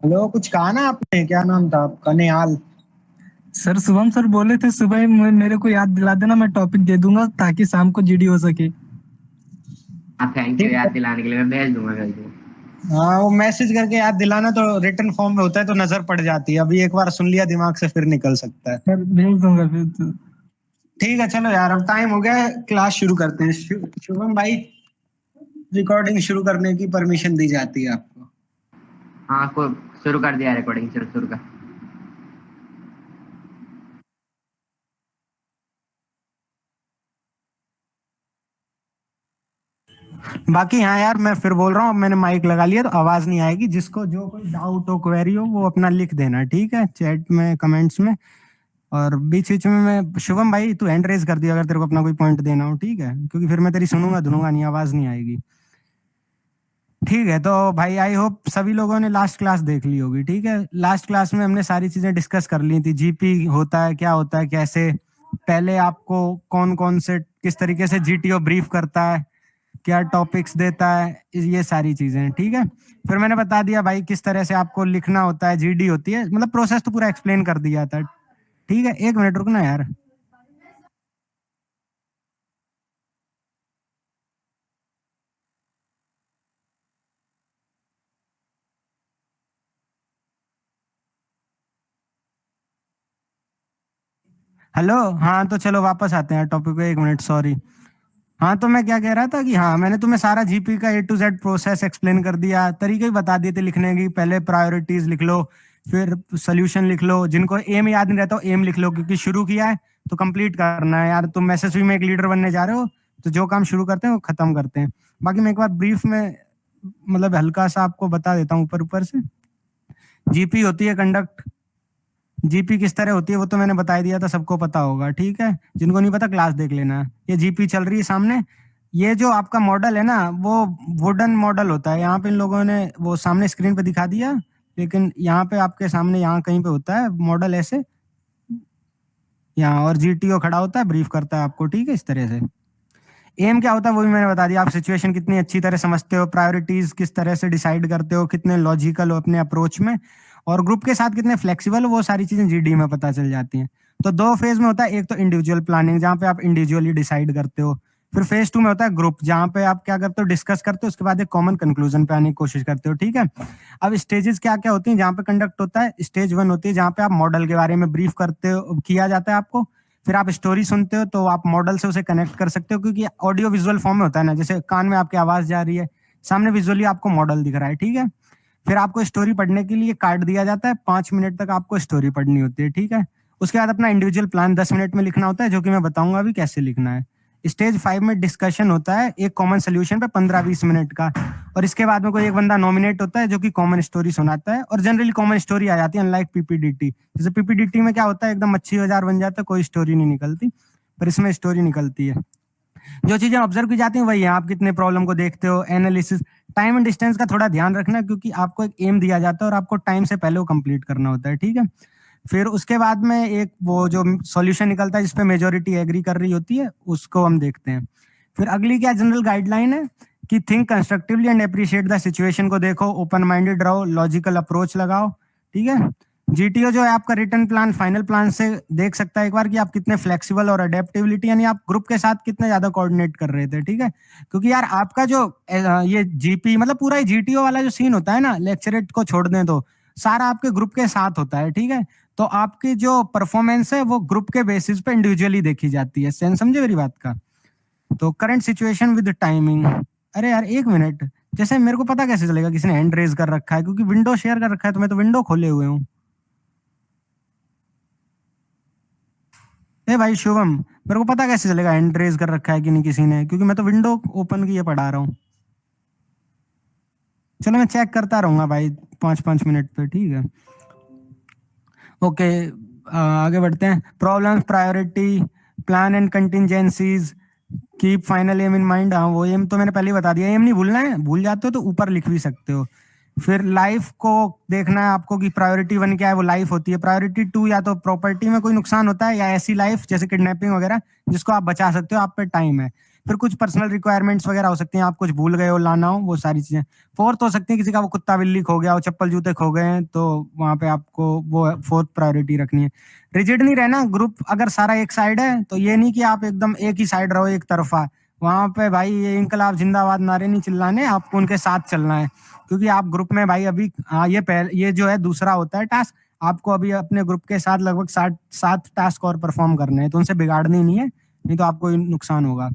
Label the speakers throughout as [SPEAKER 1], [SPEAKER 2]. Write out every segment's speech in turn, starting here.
[SPEAKER 1] Hello, कुछ कहा ना आपने? क्या नाम था आपका? निहाल।
[SPEAKER 2] सर शुभम सर बोले थे सुबह ही मेरे को याद दिला देना, मैं टॉपिक दे दूंगा ताकि शाम को जीडी हो सके।
[SPEAKER 3] हाँ, थैंक यू
[SPEAKER 1] ठीक
[SPEAKER 3] याद
[SPEAKER 1] है।
[SPEAKER 3] दिलाने के लिए। मैं भेज दूंगा।
[SPEAKER 1] हाँ, वो मैसेज करके याद दिलाना तो रिटर्न फॉर्म में होता है तो नजर पड़ जाती है। अभी एक बार सुन लिया दिमाग से फिर निकल सकता है।
[SPEAKER 2] सर भेज दूंगा फिर तो।
[SPEAKER 1] ठीक है, चलो यार, अब टाइम हो गया है, क्लास शुरू करते हैं। शुभम भाई, रिकॉर्डिंग शुरू करने की परमिशन दी जाती है आपको।
[SPEAKER 3] हाँ, को शुरू कर दिया रिकॉर्डिंग। शुरू शुरू कर।
[SPEAKER 1] बाकी हाँ यार, मैं फिर बोल रहा हूँ, अब मैंने माइक लगा लिया तो आवाज नहीं आएगी। जिसको जो कोई डाउट हो, क्वेरी हो, वो अपना लिख देना, ठीक है, चैट में, कमेंट्स में। और बीच बीच में मैं, शुभम भाई तू हैंड रेज कर दिया अगर तेरे को अपना कोई पॉइंट देना हो, ठीक है, क्योंकि फिर मैं तेरी सुनूंगा धुनूंगा नहीं, आवाज नहीं आएगी। ठीक है, तो भाई आई होप सभी लोगों ने लास्ट क्लास देख ली होगी। ठीक है, लास्ट क्लास में हमने सारी चीजें डिस्कस कर ली थी। जीपी होता है, क्या होता है, कैसे, पहले आपको कौन कौन से किस तरीके से जीटीओ ब्रीफ करता है, क्या टॉपिक्स देता है, ये सारी चीजें। ठीक है, फिर मैंने बता दिया भाई किस तरह से आपको लिखना होता है, जीडी होती है, मतलब प्रोसेस तो पूरा एक्सप्लेन कर दिया था। ठीक है, एक मिनट रुकना यार। हेलो, हाँ तो चलो वापस आते हैं टॉपिक पे, एक मिनट, सॉरी। हाँ, तो मैं क्या कह रहा था कि हाँ, मैंने तुम्हें सारा जीपी का A to Z process explain कर दिया, तरीके भी बता दिए थे लिखने की। पहले प्रायोरिटीज लिख लो, फिर सोल्यूशन लिख लो। जिनको एम याद नहीं रहता एम लिख लो, क्योंकि शुरू किया है तो कंप्लीट करना है यार। तुम एसएसबी में एक लीडर बनने जा रहे हो, तो जो काम शुरू करते हैं वो खत्म करते हैं। बाकी मैं एक बार ब्रीफ में, मतलब हल्का सा आपको बता देता हूँ ऊपर ऊपर से। जीपी होती है कंडक्ट। जीपी किस तरह होती है वो तो मैंने बता ही दिया था, सबको पता होगा। ठीक है, जिनको नहीं पता क्लास देख लेना। ये जीपी चल रही है सामने। ये जो आपका मॉडल है ना, वो वुडन मॉडल होता है। यहाँ पे इन लोगों ने वो सामने स्क्रीन पे दिखा दिया, लेकिन यहाँ पे आपके सामने यहाँ कहीं पे होता है मॉडल ऐसे, यहाँ, और जीटीओ खड़ा होता है, ब्रीफ करता है आपको। ठीक है, इस तरह से। एम क्या होता है वो भी मैंने बता दिया। आप सिचुएशन कितनी अच्छी तरह समझते हो, प्रायोरिटीज किस तरह से डिसाइड करते हो, कितने लॉजिकल हो अपने अप्रोच में, और ग्रुप के साथ कितने फ्लेक्सिबल हो, वो सारी चीजें जीडी में पता चल जाती हैं। तो दो फेज में होता है, एक तो इंडिविजुअल प्लानिंग जहाँ पे आप इंडिविजुअली डिसाइड करते हो। फिर फेज 2 में होता है ग्रुप, जहाँ पे आप क्या करते हो, डिस्कस करते हो, उसके बाद एक कॉमन कंक्लूजन पे आने की कोशिश करते हो। ठीक है, अब स्टेजेस क्या क्या होती हैं जहाँ पे कंडक्ट होता है। स्टेज 1 होती है जहाँ पे आप मॉडल के बारे में ब्रीफ करते हो, किया जाता है आपको। फिर आप स्टोरी सुनते हो, तो आप मॉडल से उसे कनेक्ट कर सकते हो, क्योंकि ऑडियो विजुअल फॉर्म में होता है ना, जैसे कान में आपकी आवाज जा रही है, सामने विजुअली आपको मॉडल दिख रहा है। ठीक है, फिर आपको स्टोरी पढ़ने के लिए कार्ड दिया जाता है, 5 मिनट तक आपको स्टोरी पढ़नी होती है। ठीक है, उसके बाद अपना इंडिविजुअल प्लान 10 मिनट में लिखना होता है, जो कि मैं बताऊंगा अभी कैसे लिखना है। स्टेज 5 में डिस्कशन होता है एक कॉमन सोल्यूशन पे 15-20 मिनट का। और इसके बाद में कोई एक बंदा नॉमिनेट होता है जो कि कॉमन स्टोरी सुनाता है, और जनरली कॉमन स्टोरी आ जाती है, अनलाइक पीपीडीटी। जैसे पीपीडीटी में क्या होता है, एकदम मच्छी बाजार बन जाता है, कोई स्टोरी नहीं निकलती, पर इसमें स्टोरी निकलती है। जो चीजें ऑब्जर्व की जाती हैं वही है, आप कितने प्रॉब्लम को देखते हो, एनालिसिस। टाइम एंड डिस्टेंस का थोड़ा ध्यान रखना, क्योंकि आपको एक एम दिया जाता है और आपको टाइम से पहले वो कंप्लीट करना होता है। ठीक है, फिर उसके बाद में एक वो जो सॉल्यूशन निकलता है जिसपे मेजोरिटी एग्री कर रही होती है, उसको हम देखते हैं। फिर अगली क्या जनरल गाइडलाइन है कि think constructively and appreciate the situation को देखो, ओपन माइंडेड रहो, लॉजिकल अप्रोच लगाओ। ठीक है, जीटीओ जो है आपका रिटर्न प्लान फाइनल प्लान से देख सकता है एक बार कि आप कितने फ्लेक्सिबल और अडेप्टिबिलिटी, यानी आप ग्रुप के साथ कितने ज्यादा कोऑर्डिनेट कर रहे थे। ठीक है, क्योंकि यार आपका जो ये जीपी मतलब पूरा जीटीओ वाला जो सीन होता है ना, लेक्चरेट को छोड़ दें तो सारा आपके ग्रुप के साथ होता है। ठीक है, तो आपकी जो परफॉर्मेंस है वो ग्रुप के बेसिस पे इंडिविजुअली देखी जाती है। सेंस समझे मेरी बात का? तो करंट सिचुएशन विद टाइमिंग। अरे यार एक मिनट, जैसे मेरे को पता कैसे चलेगा किसने हैंड रेज कर रखा है, क्योंकि विंडो शेयर कर रखा है तो मैं तो विंडो खोले हुए हूँ। ए भाई शुभम, मेरे को पता कैसे चलेगा हैंड रेज कर रखा है कि नहीं किसी ने, क्योंकि मैं तो विंडो ओपन किए पढ़ा रहा हूँ। चलो मैं चेक करता रहूंगा भाई, 5-5 मिनट पे। ठीक है, ओके, आगे बढ़ते हैं। Problems, priority, plan and contingencies, keep final aim in mind. हाँ, वो एम तो मैंने पहले ही बता दिया, एम नहीं भूलना है, भूल जाते हो तो ऊपर लिख भी सकते हो। फिर लाइफ को देखना है आपको कि प्रायोरिटी 1 क्या है, वो लाइफ होती है। प्रायोरिटी 2 या तो प्रॉपर्टी में कोई नुकसान होता है, या ऐसी लाइफ जैसे किडनैपिंग वगैरह जिसको आप बचा सकते हो, आप पे टाइम है। फिर कुछ पर्सनल रिक्वायरमेंट्स वगैरह हो सकती हैं, आप कुछ भूल गए हो लाना हो, वो सारी चीजें। फोर्थ हो सकती है किसी का वो कुत्ता बिल्ली खो गया हो, चप्पल जूते खो गए हैं, तो वहां पे आपको वो फोर्थ प्रायोरिटी रखनी है। रिजिड नहीं रहना, ग्रुप अगर सारा एक साइड है तो ये नहीं कि आप एकदम एक ही साइड रहो, एक तरफा। वहां पे भाई ये इनकलाब जिंदाबाद नारे नहीं चिल्लाने, आपको उनके साथ चलना है, क्योंकि आप ग्रुप में भाई अभी हाँ ये जो है दूसरा होता है टास्क, आपको अभी अपने ग्रुप के साथ लगभग 7 टास्क और परफॉर्म करने हैं, तो उनसे बिगाड़नी नहीं है, नहीं तो आपको ही नुकसान होगा।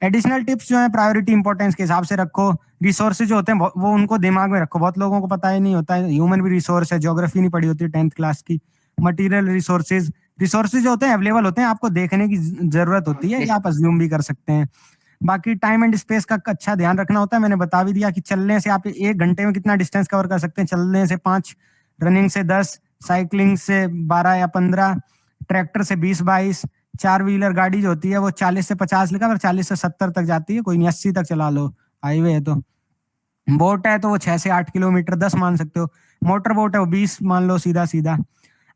[SPEAKER 1] एडिशनल टिप्स जो है प्रायोरिटी इंपॉर्टेंस के हिसाब से रखो। रिसोर्सेज जो होते हैं वो उनको दिमाग में रखो, बहुत लोगों को पता ही नहीं होता है, ह्यूमन भी रिसोर्स है, ज्योग्राफी नहीं पढ़ी होती 10th क्लास की। मटेरियल रिसोर्सेज, रिसोर्सेज जो होते हैं अवेलेबल होते हैं, आपको देखने की जरूरत होती है, या आप अज्यूम भी कर सकते हैं। बाकी टाइम एंड स्पेस का अच्छा ध्यान रखना होता है, मैंने बता भी दिया कि चलने से आप 1 घंटे में कितना डिस्टेंस कवर कर सकते हैं, चलने से 5, रनिंग से 10, साइकिलिंग से 12 या 15, ट्रैक्टर से 20-22, 4 व्हीलर गाड़ी जो होती है वो 40 से 50 लिखा, पर 40 से 70 तक जाती है, कोई नहीं 80 तक चला लो, हाईवे है तो। बोट है तो वो 6 से 8 किलोमीटर, 10 मान सकते हो। मोटर बोट है वो 20 मान लो, सीधा सीधा।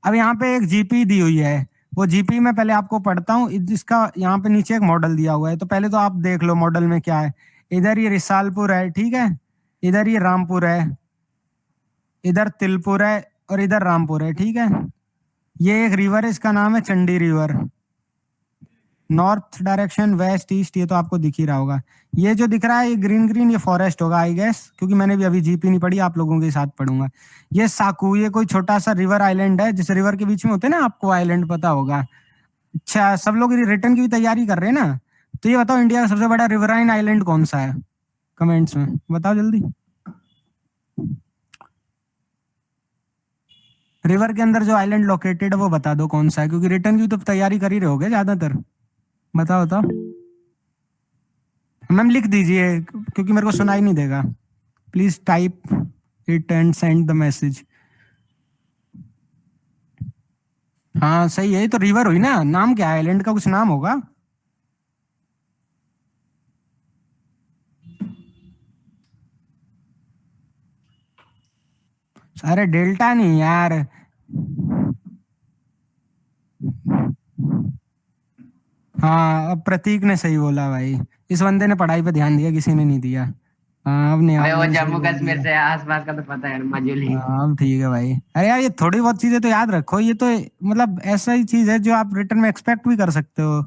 [SPEAKER 1] अब यहाँ पे एक जीपी दी हुई है, वो जीपी में पहले आपको पढ़ता हूँ, जिसका यहाँ पे नीचे एक मॉडल दिया हुआ है, तो पहले तो आप देख लो मॉडल में क्या है। इधर ये रिसालपुर है, ठीक है, इधर ये रामपुर है, इधर तिलपुर है, और इधर रामपुर है, ठीक है। ये एक रिवर है, इसका नाम है Chandi river. North direction, west, east, ये तो आपको दिख ही रहा होगा। ये जो दिख रहा है ये ग्रीन ग्रीन, ये फॉरेस्ट होगा आई गेस, क्योंकि मैंने भी अभी जीपी नहीं पढ़ी, आप लोगों के साथ पढ़ूंगा। ये साकू, ये कोई छोटा सा रिवर आइलैंड है, जिस रिवर के बीच में होते हैं ना, आपको आइलैंड पता होगा। अच्छा, सब लोग रिटर्न की भी तैयारी कर रहे हैं ना, तो ये बताओ इंडिया का सबसे बड़ा रिवराइन आइलैंड कौन सा है, कमेंट्स में बताओ जल्दी। रिवर के अंदर जो आइलैंड लोकेटेड है वो बता दो कौन सा है, क्योंकि रिटर्न की तो तैयारी कर ही रहे होगे ज्यादातर। बताओ बताओ मैम, लिख दीजिए क्योंकि मेरे को सुनाई नहीं देगा। Please type it and send the message. हाँ सही है, ये तो रिवर हुई ना, नाम क्या है आइलैंड का, कुछ नाम होगा। अरे डेल्टा नहीं यार, हाँ अब प्रतीक ने सही बोला भाई, इस बंदे ने पढ़ाई पे ध्यान दिया, किसी ने नहीं दिया। हाँ अब
[SPEAKER 3] भाई वो
[SPEAKER 1] ने सही
[SPEAKER 3] जम्मू
[SPEAKER 1] बोल
[SPEAKER 3] कश्मीर
[SPEAKER 1] दिया।
[SPEAKER 3] से आसपास का तो पता है, मजूली।
[SPEAKER 1] हाँ अब ठीक है भाई, अरे यार ये थोड़ी बहुत चीजें तो याद रखो, ये तो मतलब ऐसा ही चीज है जो आप रिटर्न में एक्सपेक्ट भी कर सकते हो।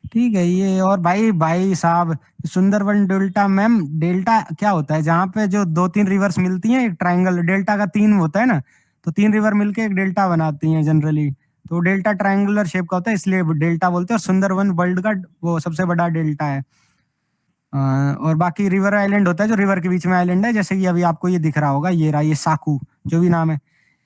[SPEAKER 1] ठीक है ये, और भाई भाई साहब, सुंदरबन डेल्टा, मैम डेल्टा क्या होता है, जहाँ पे जो 2-3 रिवर्स मिलती हैं, एक ट्रायंगल डेल्टा का 3 होता है ना, तो 3 रिवर मिलके एक डेल्टा बनाती हैं जनरली, तो डेल्टा ट्रायंगुलर शेप का होता है, इसलिए डेल्टा बोलते हैं, और सुंदरबन वर्ल्ड का वो सबसे बड़ा डेल्टा है। और बाकी रिवर आइलैंड होता है जो रिवर के बीच में आइलैंड है, जैसे कि अभी आपको ये दिख रहा होगा, ये रहा, ये साकू जो भी नाम है,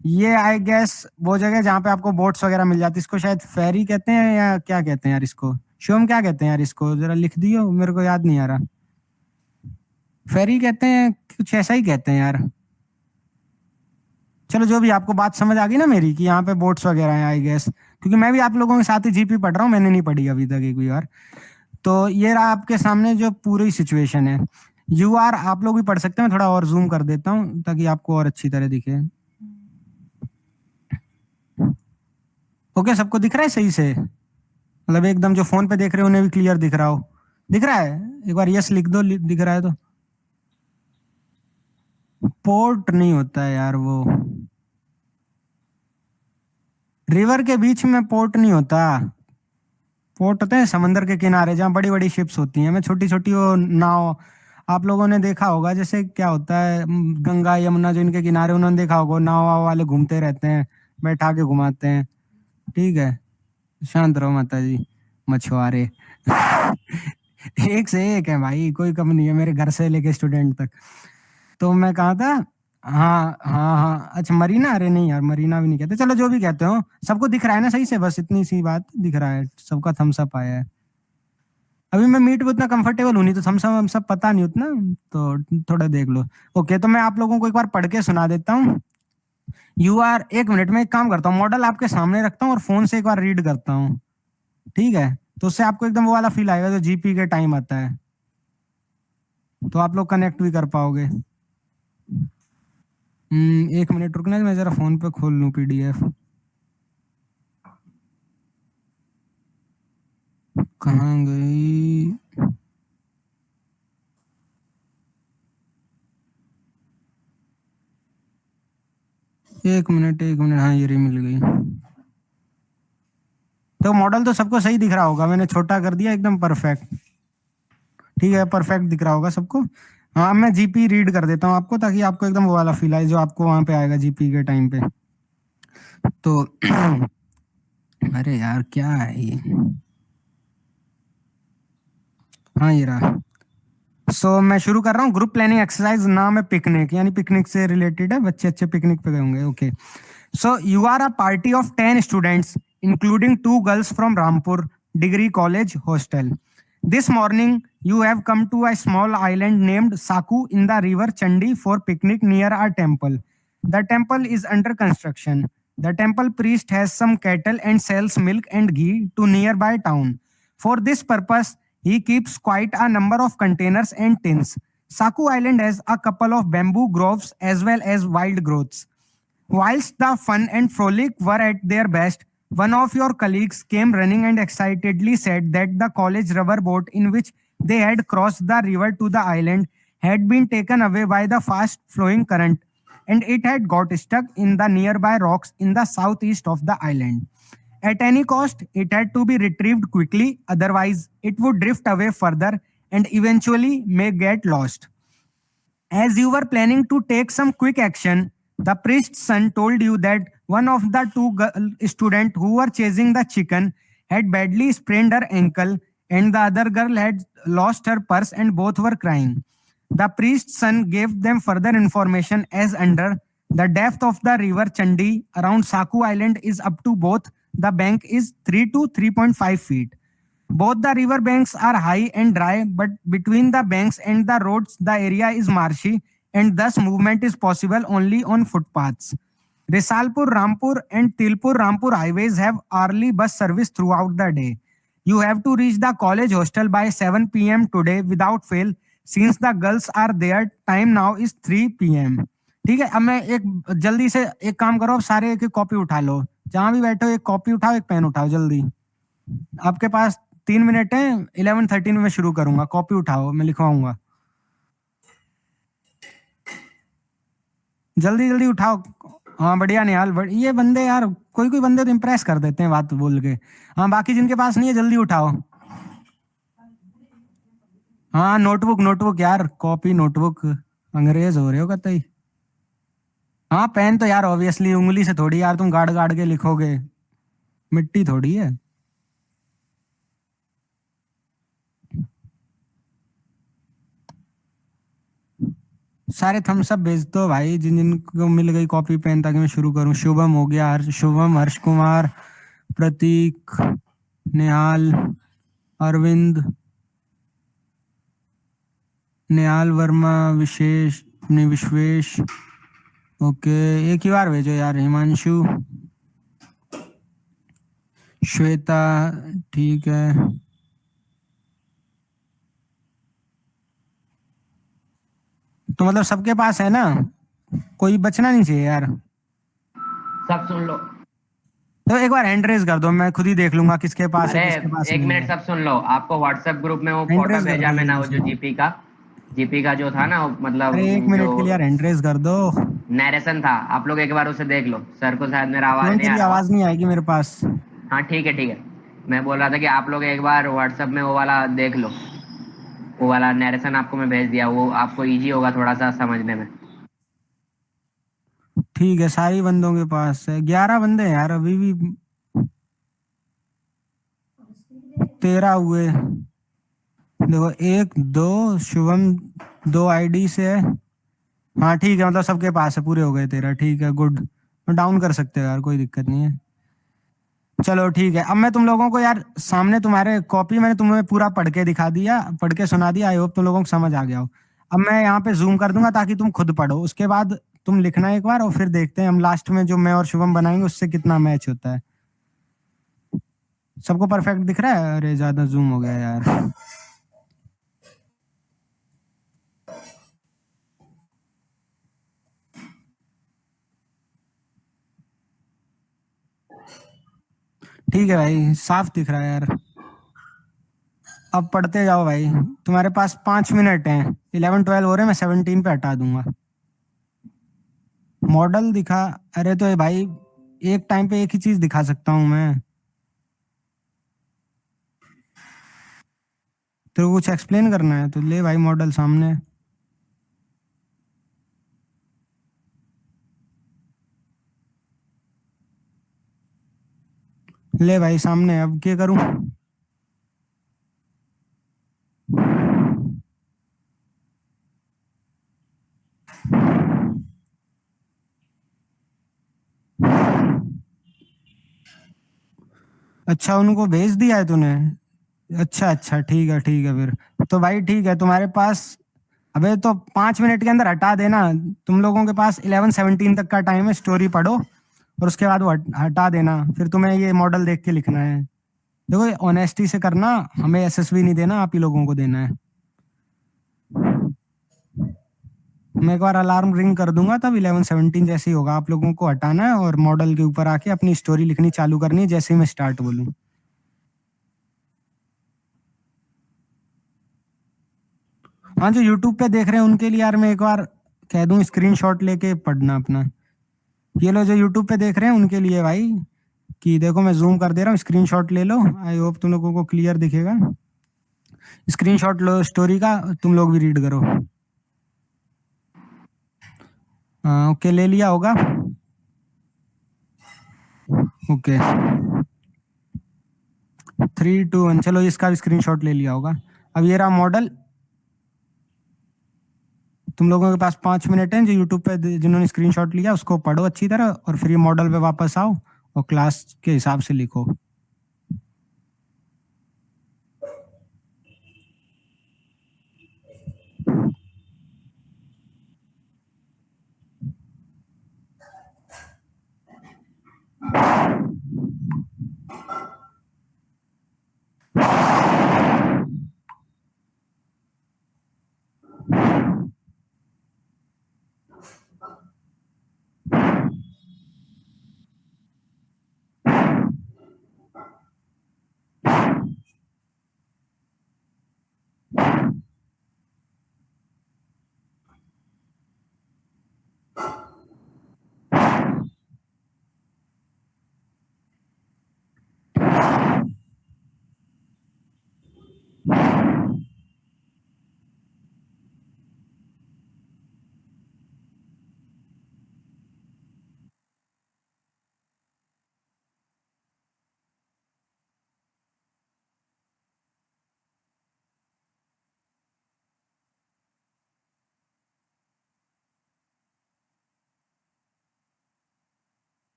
[SPEAKER 1] ये आई गेस वो जगह जहाँ पे आपको बोट्स वगैरह मिल जाती है, इसको शायद फेरी कहते हैं या क्या कहते हैं यार इसको, शिवम क्या कहते हैं यार इसको, जरा लिख दियो, मेरे को याद नहीं आ रहा। फेरी कहते हैं, कुछ ऐसा ही कहते हैं यार। चलो जो भी, आपको बात समझ आ गई ना मेरी, कि यहाँ पे बोट्स वगैरह हैं आई गेस, क्योंकि मैं भी आप लोगों के साथ ही जीपी पढ़ रहा हूँ, मैंने नहीं पढ़ी अभी तक एक भी बार। तो ये रहा आपके सामने जो पूरी सिचुएशन है। यू आर आप लोग भी पढ़ सकते हैं, मैं थोड़ा और जूम कर देता हूँ ताकि आपको और अच्छी तरह दिखे। ओके, सबको दिख रहा है सही से, मतलब एकदम जो फोन पे देख रहे हो उन्हें भी क्लियर दिख रहा हो, दिख रहा है, एक बार यस लिख दो, दिख रहा है तो। पोर्ट नहीं होता है यार वो, रिवर के बीच में पोर्ट नहीं होता, पोर्ट होते हैं समंदर के किनारे जहाँ बड़ी बड़ी शिप्स होती हैं, मैं छोटी छोटी वो नाव, आप लोगों ने देखा होगा जैसे क्या होता है, गंगा यमुना जो इनके किनारे, उन्होंने देखा होगा नाव वाव वाले घूमते रहते हैं, बैठा के घुमाते हैं। ठीक है, शांत रहो माता जी, मछुआरे। एक से एक है भाई, कोई कम नहीं है, मेरे घर से लेके स्टूडेंट तक। तो मैं कहा था, हाँ हाँ हाँ, अच्छा मरीना, अरे नहीं यार मरीना भी नहीं कहते, चलो जो भी कहते हो, सबको दिख रहा है ना सही से, बस इतनी सी बात, दिख रहा है सबका, थम्स अप आया है। अभी मैं मीट पे उतना कंफर्टेबल हूं नहीं, तो थम्स अप हम सब पता नहीं उतना, तो थोड़ा देख लो। ओके, तो मैं आप लोगों को एक बार पढ़ के सुना देता हूँ। यू आर, एक मिनट में एक काम करता हूँ, मॉडल आपके सामने रखता हूँ और फोन से एक बार रीड करता हूँ, ठीक है, तो उससे आपको एकदम वो वाला फील आएगा जो जीपी के टाइम आता है, तो आप लोग कनेक्ट भी कर पाओगे। 1 मिनट रुकना, मैं जरा फोन पे खोल लूं पीडीएफ। कहाँ गई, एक मिनट, एक मिनट, हाँ ये रही, मिल गई। तो मॉडल तो सबको सही दिख रहा होगा, मैंने छोटा कर दिया एकदम परफेक्ट। ठीक है, परफेक्ट दिख रहा होगा सबको। हाँ, अब मैं जीपी रीड कर देता हूँ आपको, ताकि आपको एकदम वो वाला फील आए जो आपको वहां पे आएगा जीपी के टाइम पे। तो अरे यार क्या है ये, हाँ ये रहा। मैं शुरू कर रहा हूँ। ग्रुप प्लानिंग एक्सरसाइज नाम है पिकनिक, यानी पिकनिक से रिलेटेड है, बच्चे अच्छे पिकनिक पे गए होंगे। Okay, so you are a party of 10 students including 2 girls from Rampur degree college hostel. This morning you have come to a small island named Saku in the river Chandi for picnic near our temple. The temple is under construction. The temple priest has some cattle and sells milk and ghee to nearby town. For this purpose, he keeps quite a number of containers and tins. Saku Island has a couple of bamboo groves as well as wild growths. Whilst the fun and frolic were at their best, one of your colleagues came running and excitedly said that the college rubber boat in which they had crossed the river to the island had been taken away by the fast flowing current, and it had got stuck in the nearby rocks in the southeast of the island. At any cost, it had to be retrieved quickly, otherwise, it would drift away further and eventually may get lost. As you were planning to take some quick action, the priest's son told you that one of the 2 students who were chasing the chicken had badly sprained her ankle, and the other girl had lost her purse and both were crying. The priest's son gave them further information as under the depth of the river Chandi around Saku Island is up to both the bank is 3 to 3.5 feet. Both the river banks are high and dry, but between the banks and the roads, the area is marshy, and thus movement is possible only on footpaths. Risalpur, Rampur, and Tilpur Rampur highways have hourly bus service throughout the day. You have to reach the college hostel by 7 p.m. today without fail. Since the girls are there, time now is 3 p.m. ठीक है, अब मैं एक जल्दी से एक काम करो, अब सारे एक एक कॉपी उठा लो, जहां भी बैठो एक कॉपी उठाओ, एक पेन उठाओ जल्दी। आपके पास 3 मिनट है, 11:13 में शुरू करूंगा, कॉपी उठाओ, मैं लिखवाऊंगा, जल्दी जल्दी उठाओ। हाँ बढ़िया निहाल, ये बंदे यार, कोई कोई बंदे तो इम्प्रेस कर देते हैं बात बोल के। हाँ बाकी जिनके पास नहीं है जल्दी उठाओ। हाँ नोटबुक नोटबुक यार, कॉपी नोटबुक, अंग्रेज हो रहे हो कतई। हाँ पेन तो यार ऑब्वियसली उंगली से थोड़ी यार, तुम गाड़ गाड़ के लिखोगे, मिट्टी थोड़ी है। सारे थम्स अप भेज दो भाई, जिन जिनको मिल गई कॉपी पेन, ताकि मैं शुरू करूं। शुभम हो गया, शुभम, हर्ष कुमार, प्रतीक, निहाल, अरविंद, निहाल वर्मा, विशेष, विश्वेश। ओके, एक ही बार भेजो यार। हिमांशु, श्वेता, ठीक है। तो मतलब सबके पास है ना, कोई बचना नहीं चाहिए यार।
[SPEAKER 3] सब सुन लो।
[SPEAKER 1] तो एक बार हैंड रेज कर दो, मैं खुद ही देख लूंगा किसके पास है
[SPEAKER 3] अरे
[SPEAKER 1] किसके पास
[SPEAKER 3] एक
[SPEAKER 1] नहीं
[SPEAKER 3] मिनट,
[SPEAKER 1] है।
[SPEAKER 3] सब सुन लो। आपको व्हाट्सएप ग्रुप में वो
[SPEAKER 1] हैंड
[SPEAKER 3] फोटो
[SPEAKER 1] रेज कर
[SPEAKER 3] भेजा
[SPEAKER 1] दो
[SPEAKER 3] मैंने,
[SPEAKER 1] जल्दी
[SPEAKER 3] वो जो
[SPEAKER 1] से।
[SPEAKER 3] जीपी का जो था ना, मतलब
[SPEAKER 1] अरे एक
[SPEAKER 3] जो
[SPEAKER 1] मिनट के लिए यार हैंड रेज कर दो।
[SPEAKER 3] नरेशन था, आप लोग एक बार उसे देख लो। सर को शायद मेरा आवाज
[SPEAKER 1] तुरंत
[SPEAKER 3] नहीं आ
[SPEAKER 1] तेरी
[SPEAKER 3] रहा
[SPEAKER 1] आवाज
[SPEAKER 3] हो।
[SPEAKER 1] नहीं आएगी मेरे पास।
[SPEAKER 3] हाँ ठीक है ठीक है। मैं बोल रहा था कि आप लोग एक बार व्हाट्सएप में वो वाला देख लो। वो वाला नरेशन आपको मैं भेज दिया, वो आपको इजी होगा थोड़ा सा समझने में।
[SPEAKER 1] ठीक है, सारी बंदों के पास है, 11 बंदे हैं यार अभी भी, 13 हुए। देखो, एक दो, शुभम 2 आईडी से है। हाँ ठीक है, मतलब सबके पास है, पूरे हो गए 13, ठीक है गुड। डाउन कर सकते हो यार, कोई दिक्कत नहीं है। चलो ठीक है, अब मैं तुम लोगों को यार सामने तुम्हारे कॉपी मैंने तुम्हें पूरा पढ़ के दिखा दिया, पढ़ के सुना दिया, आई होप तुम लोगों को समझ आ गया हो। अब मैं यहाँ पे जूम कर दूंगा ताकि तुम खुद पढ़ो, उसके बाद तुम लिखना एक बार, और फिर देखते हैं हम लास्ट में जो मैं और शुभम बनाएंगे उससे कितना मैच होता है। सबको परफेक्ट दिख रहा है? अरे ज्यादा जूम हो गया यार। ठीक है भाई, साफ दिख रहा है यार। अब पढ़ते जाओ भाई, तुम्हारे पास 5 मिनट हैं, 11-12 हो रहे हैं, मैं 17 पे हटा दूंगा। मॉडल दिखा। अरे तो ये भाई एक टाइम पे एक ही चीज दिखा सकता हूँ मैं। तो कुछ एक्सप्लेन करना है तो ले भाई मॉडल सामने। ले भाई सामने, अब क्या करूं? अच्छा उनको भेज दिया है तूने? अच्छा अच्छा, ठीक है फिर तो भाई ठीक है तुम्हारे पास। अबे तो 5 मिनट के अंदर हटा देना। तुम लोगों के पास 11:17 तक का टाइम है, स्टोरी पढ़ो और उसके बाद वो हटा देना। फिर तुम्हें ये मॉडल देख के लिखना है। देखो ऑनेस्टी से करना, हमें एसएसबी नहीं देना, आप ही लोगों को देना है। मैं एक बार अलार्म रिंग कर दूंगा, तब 11:17 जैसे ही होगा आप लोगों को हटाना है और मॉडल के ऊपर आके अपनी स्टोरी लिखनी चालू करनी है जैसे ही मैं स्टार्ट बोलूँ। हाँ जो यूट्यूब पे देख रहे हैं उनके लिए यार मैं एक बार कह दूं, स्क्रीनशॉट लेके पढ़ना अपना। ये लो जो यूट्यूब पे देख रहे हैं उनके लिए भाई, कि देखो मैं जूम कर दे रहा हूँ, स्क्रीनशॉट ले लो। आई होप तुम लोगों को क्लियर दिखेगा। स्क्रीनशॉट लो स्टोरी का, तुम लोग भी रीड करो। हाँ ओके, ले लिया होगा। ओके 3 2 1, चलो इसका भी स्क्रीनशॉट ले लिया होगा। अब ये रहा मॉडल। तुम लोगों के पास 5 मिनट हैं, जो यूट्यूब पे जिन्होंने स्क्रीनशॉट लिया उसको पढ़ो अच्छी तरह और फिर ये मॉडल पे वापस आओ और क्लास के हिसाब से लिखो।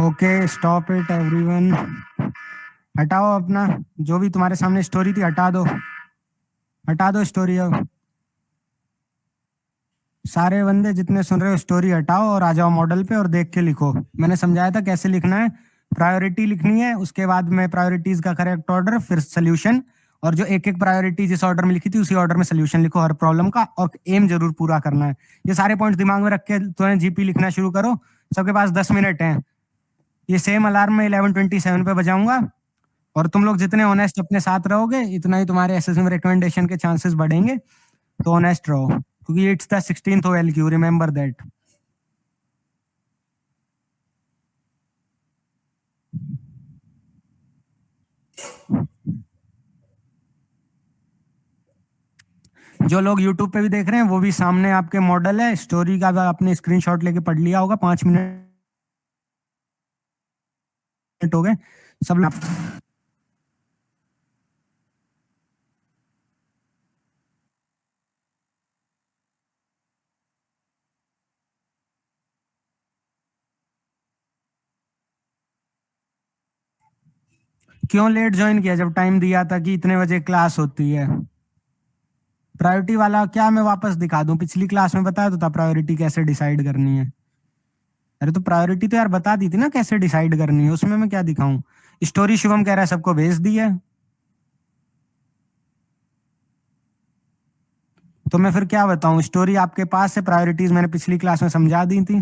[SPEAKER 1] Okay stop it everyone. हटाओ अपना जो भी तुम्हारे सामने स्टोरी थी, हटा दो, हटा दो स्टोरी अब। सारे बंदे जितने सुन रहे हो स्टोरी हटाओ और आ जाओ मॉडल पे और देख के लिखो। मैंने समझाया था कैसे लिखना है। प्रायोरिटी लिखनी है, उसके बाद में प्रायोरिटीज का करेक्ट ऑर्डर, फिर सोल्यूशन। और जो एक एक प्रायोरिटी जिस ऑर्डर में लिखी थी उसी ऑर्डर में सोल्यूशन लिखो हर प्रॉब्लम का, और एम जरूर पूरा करना है। ये सारे पॉइंट्स दिमाग में रख के तुम्हें जीपी लिखना शुरू करो। सबके पास 10 मिनट हैं। ये सेम अलार्म में 11:27 पे बजाऊंगा। और तुम लोग जितने ऑनेस्ट अपने साथ रहोगे इतना ही तुम्हारे एसएससी में रिकमेंडेशन के चांसेस बढ़ेंगे। तो ऑनेस्ट रहो, क्योंकि it's the 16th OLQ, remember that. जो लोग यूट्यूब पे भी देख रहे हैं वो भी सामने आपके मॉडल है, स्टोरी का आपने स्क्रीनशॉट लेके पढ़ लिया होगा, 5 मिनट हो गए सब लोग। क्यों लेट ज्वाइन किया जब टाइम दिया था कि इतने बजे क्लास होती है? प्रायोरिटी वाला क्या मैं वापस दिखा दूं? पिछली क्लास में बताया तो था प्रायोरिटी कैसे डिसाइड करनी है। अरे तो प्रायोरिटी तो यार बता दी थी ना कैसे डिसाइड करनी है, उसमें मैं क्या दिखाऊं? स्टोरी शुभम कह रहा है सबको भेज दी है, तो मैं फिर क्या बताऊं? स्टोरी आपके पास है, प्रायोरिटीज मैंने पिछली क्लास में समझा दी थी।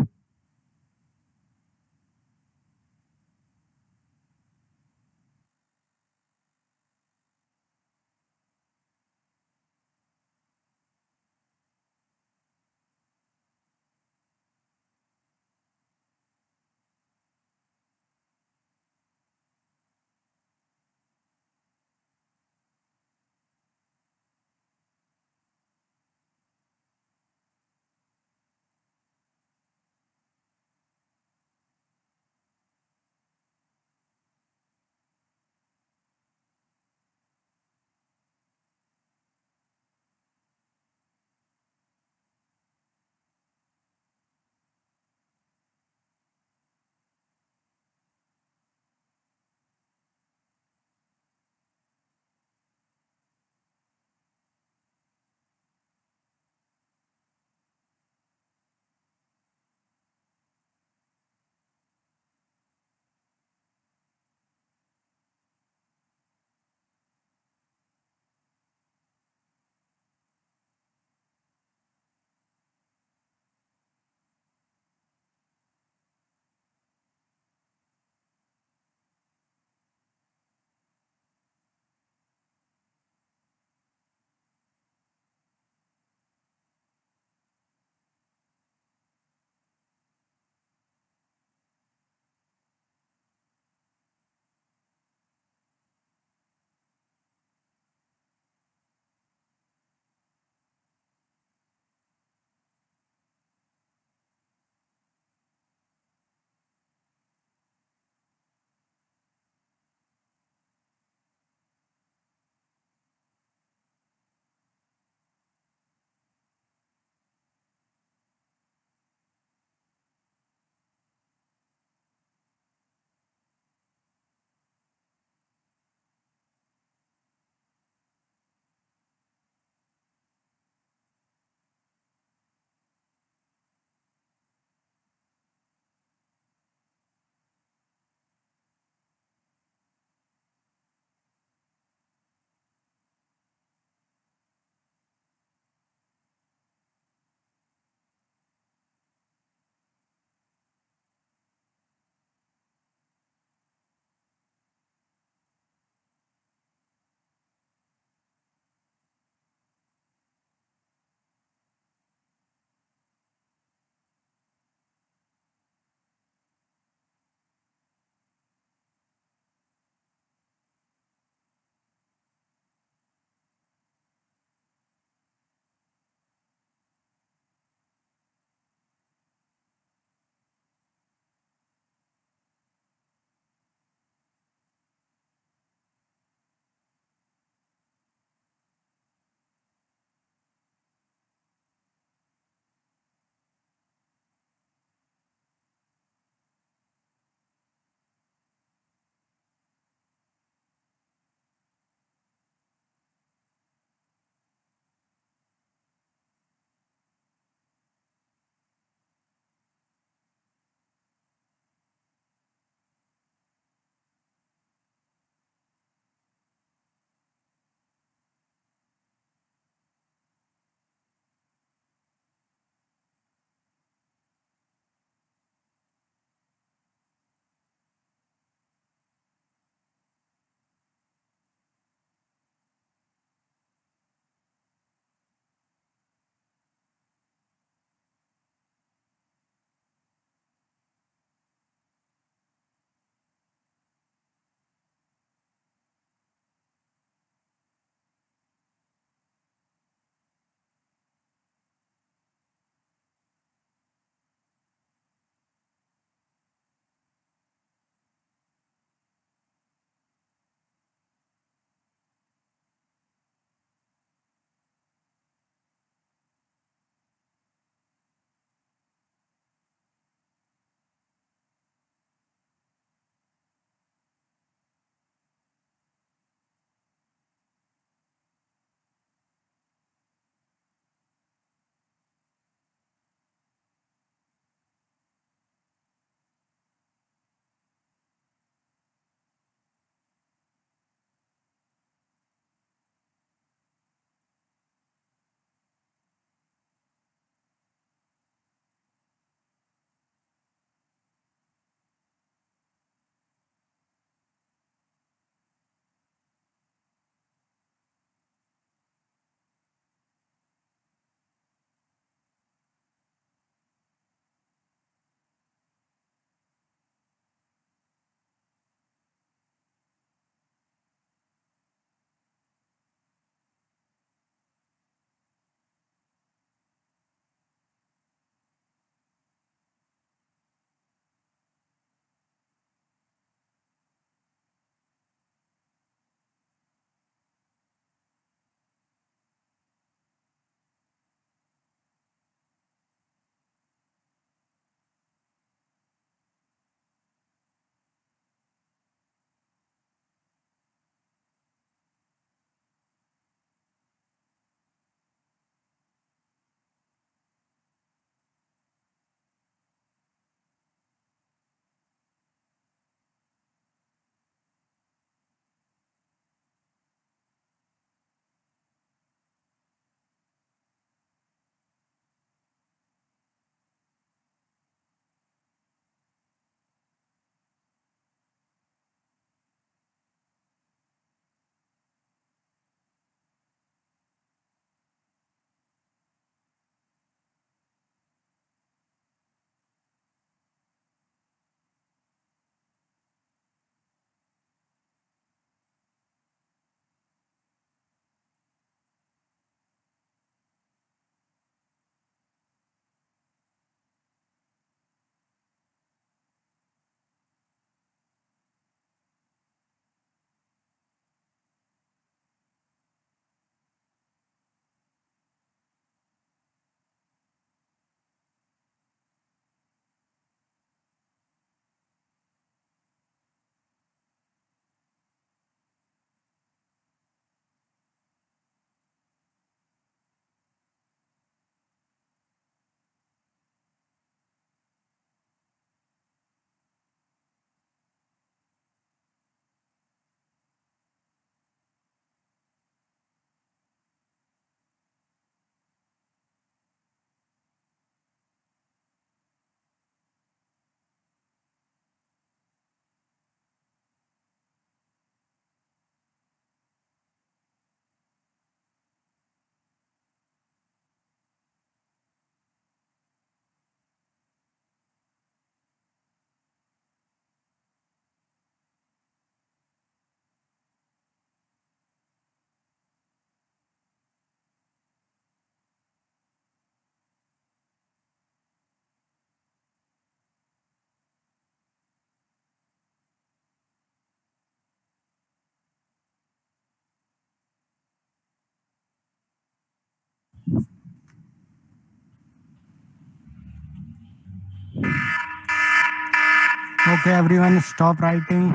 [SPEAKER 1] Okay everyone stop writing,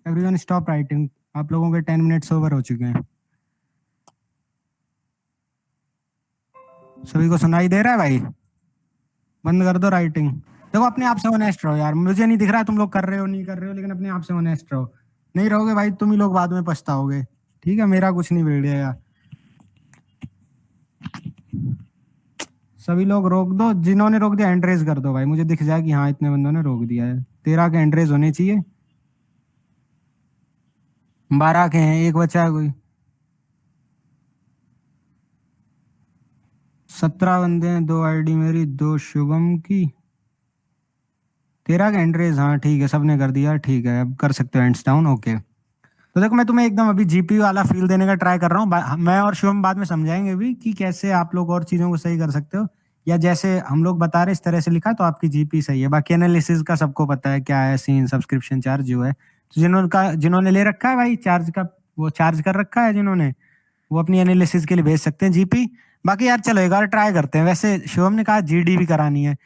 [SPEAKER 1] everyone stop writing. आप लोगों के 10 मिनट्स ओवर हो चुके हैं। सभी को सुनाई दे रहा है भाई? बंद कर दो राइटिंग। देखो अपने आप से ऑनेस्ट रहो यार, मुझे नहीं दिख रहा तुम लोग कर रहे हो नहीं कर रहे हो, लेकिन अपने आप से ऑनेस्ट रहो। नहीं रहोगे भाई तुम ही लोग बाद में पछताओगे। ठीक है, मेरा कुछ नहीं बिगड़ेगा। सभी लोग रोक दो, जिन्होंने रोक दिया हैंड रेज कर दो भाई, मुझे दिख जाए कि हाँ इतने बंदों ने रोक दिया है। 13 के हैंड रेज होने चाहिए। 12 के हैं, एक बचा है कोई। 17 बंदे हैं, 2 आईडी मेरी, 2 शुभम की। 13 का हैंड रेज, हाँ ठीक है सबने कर दिया, ठीक है अब कर सकते हो हैंड्स डाउन। ओके तो देखो मैं तुम्हें एकदम अभी जीपी वाला फील देने का ट्राई कर रहा हूँ। मैं और शिवम बाद में समझाएंगे भी कि कैसे आप लोग और चीजों को सही कर सकते हो, या जैसे हम लोग बता रहे इस तरह से लिखा तो आपकी जीपी सही है। बाकी एनालिसिस का सबको पता है क्या है सीन, सब्सक्रिप्शन चार्ज जो है। तो जिन्होंने ले रखा है भाई चार्ज का, वो चार्ज कर रखा है जिन्होंने, वो अपनी एनालिसिस के लिए भेज सकते हैं जीपी। बाकी यार चलो एक बार ट्राई करते हैं। वैसे शिवम ने कहा जीडी भी करानी है,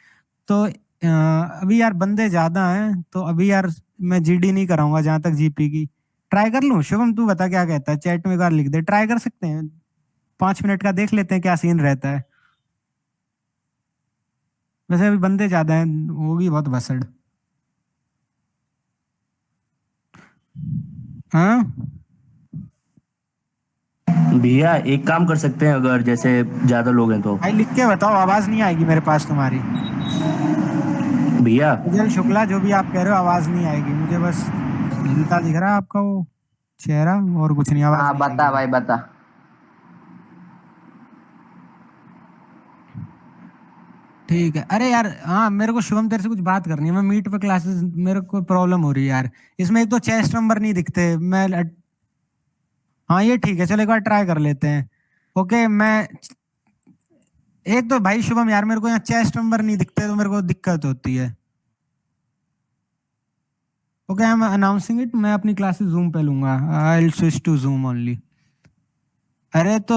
[SPEAKER 1] तो अभी यार बंदे ज्यादा हैं तो अभी यार मैं जीडी नहीं कराऊंगा जहां तक जीपी की। ट्राई कर लूं? शिवम तू बता क्या कहता है, चैट में एक बार लिख दे। ट्राई कर सकते हैं, 5 मिनट का देख लेते हैं क्या सीन रहता है। वैसे अभी बंदे ज्यादा हैं, होगी बहुत भसड़। हाँ
[SPEAKER 4] भैया एक काम कर सकते हैं, अगर जैसे ज्यादा लोग हैं तो।
[SPEAKER 1] भाई लिख के बताओ, आवाज नहीं आएगी मेरे पास तुम्हारी।
[SPEAKER 4] भैया
[SPEAKER 1] उज्जवल शुक्ला जो भी आप कह रहे हो आवाज नहीं आएगी मुझे, बस हिलता दिख रहा है आपका वो चेहरा, और कुछ नहीं, आवाज
[SPEAKER 3] हाँ
[SPEAKER 1] नहीं
[SPEAKER 3] बता
[SPEAKER 1] आएगी।
[SPEAKER 3] भाई बता।
[SPEAKER 1] ठीक है। अरे यार हाँ मेरे को शुभम तेरे से कुछ बात करनी है, मैं मीट पे क्लासेस, मेरे को प्रॉब्लम हो रही है यार। इसमें एक तो चेस्ट नंबर नहीं दिखते। हाँ ये ठीक है, चलो एक बार ट्राई कर लेते हैं। ओके मैं एक तो भाई शुभम यार मेरे को यहाँ चेस्ट नंबर नहीं दिखते तो मेरे को दिक्कत होती है। Okay I am announcing it, मैं अपनी क्लासेस जूम पे लूंगा, I will switch to Zoom only. अरे तो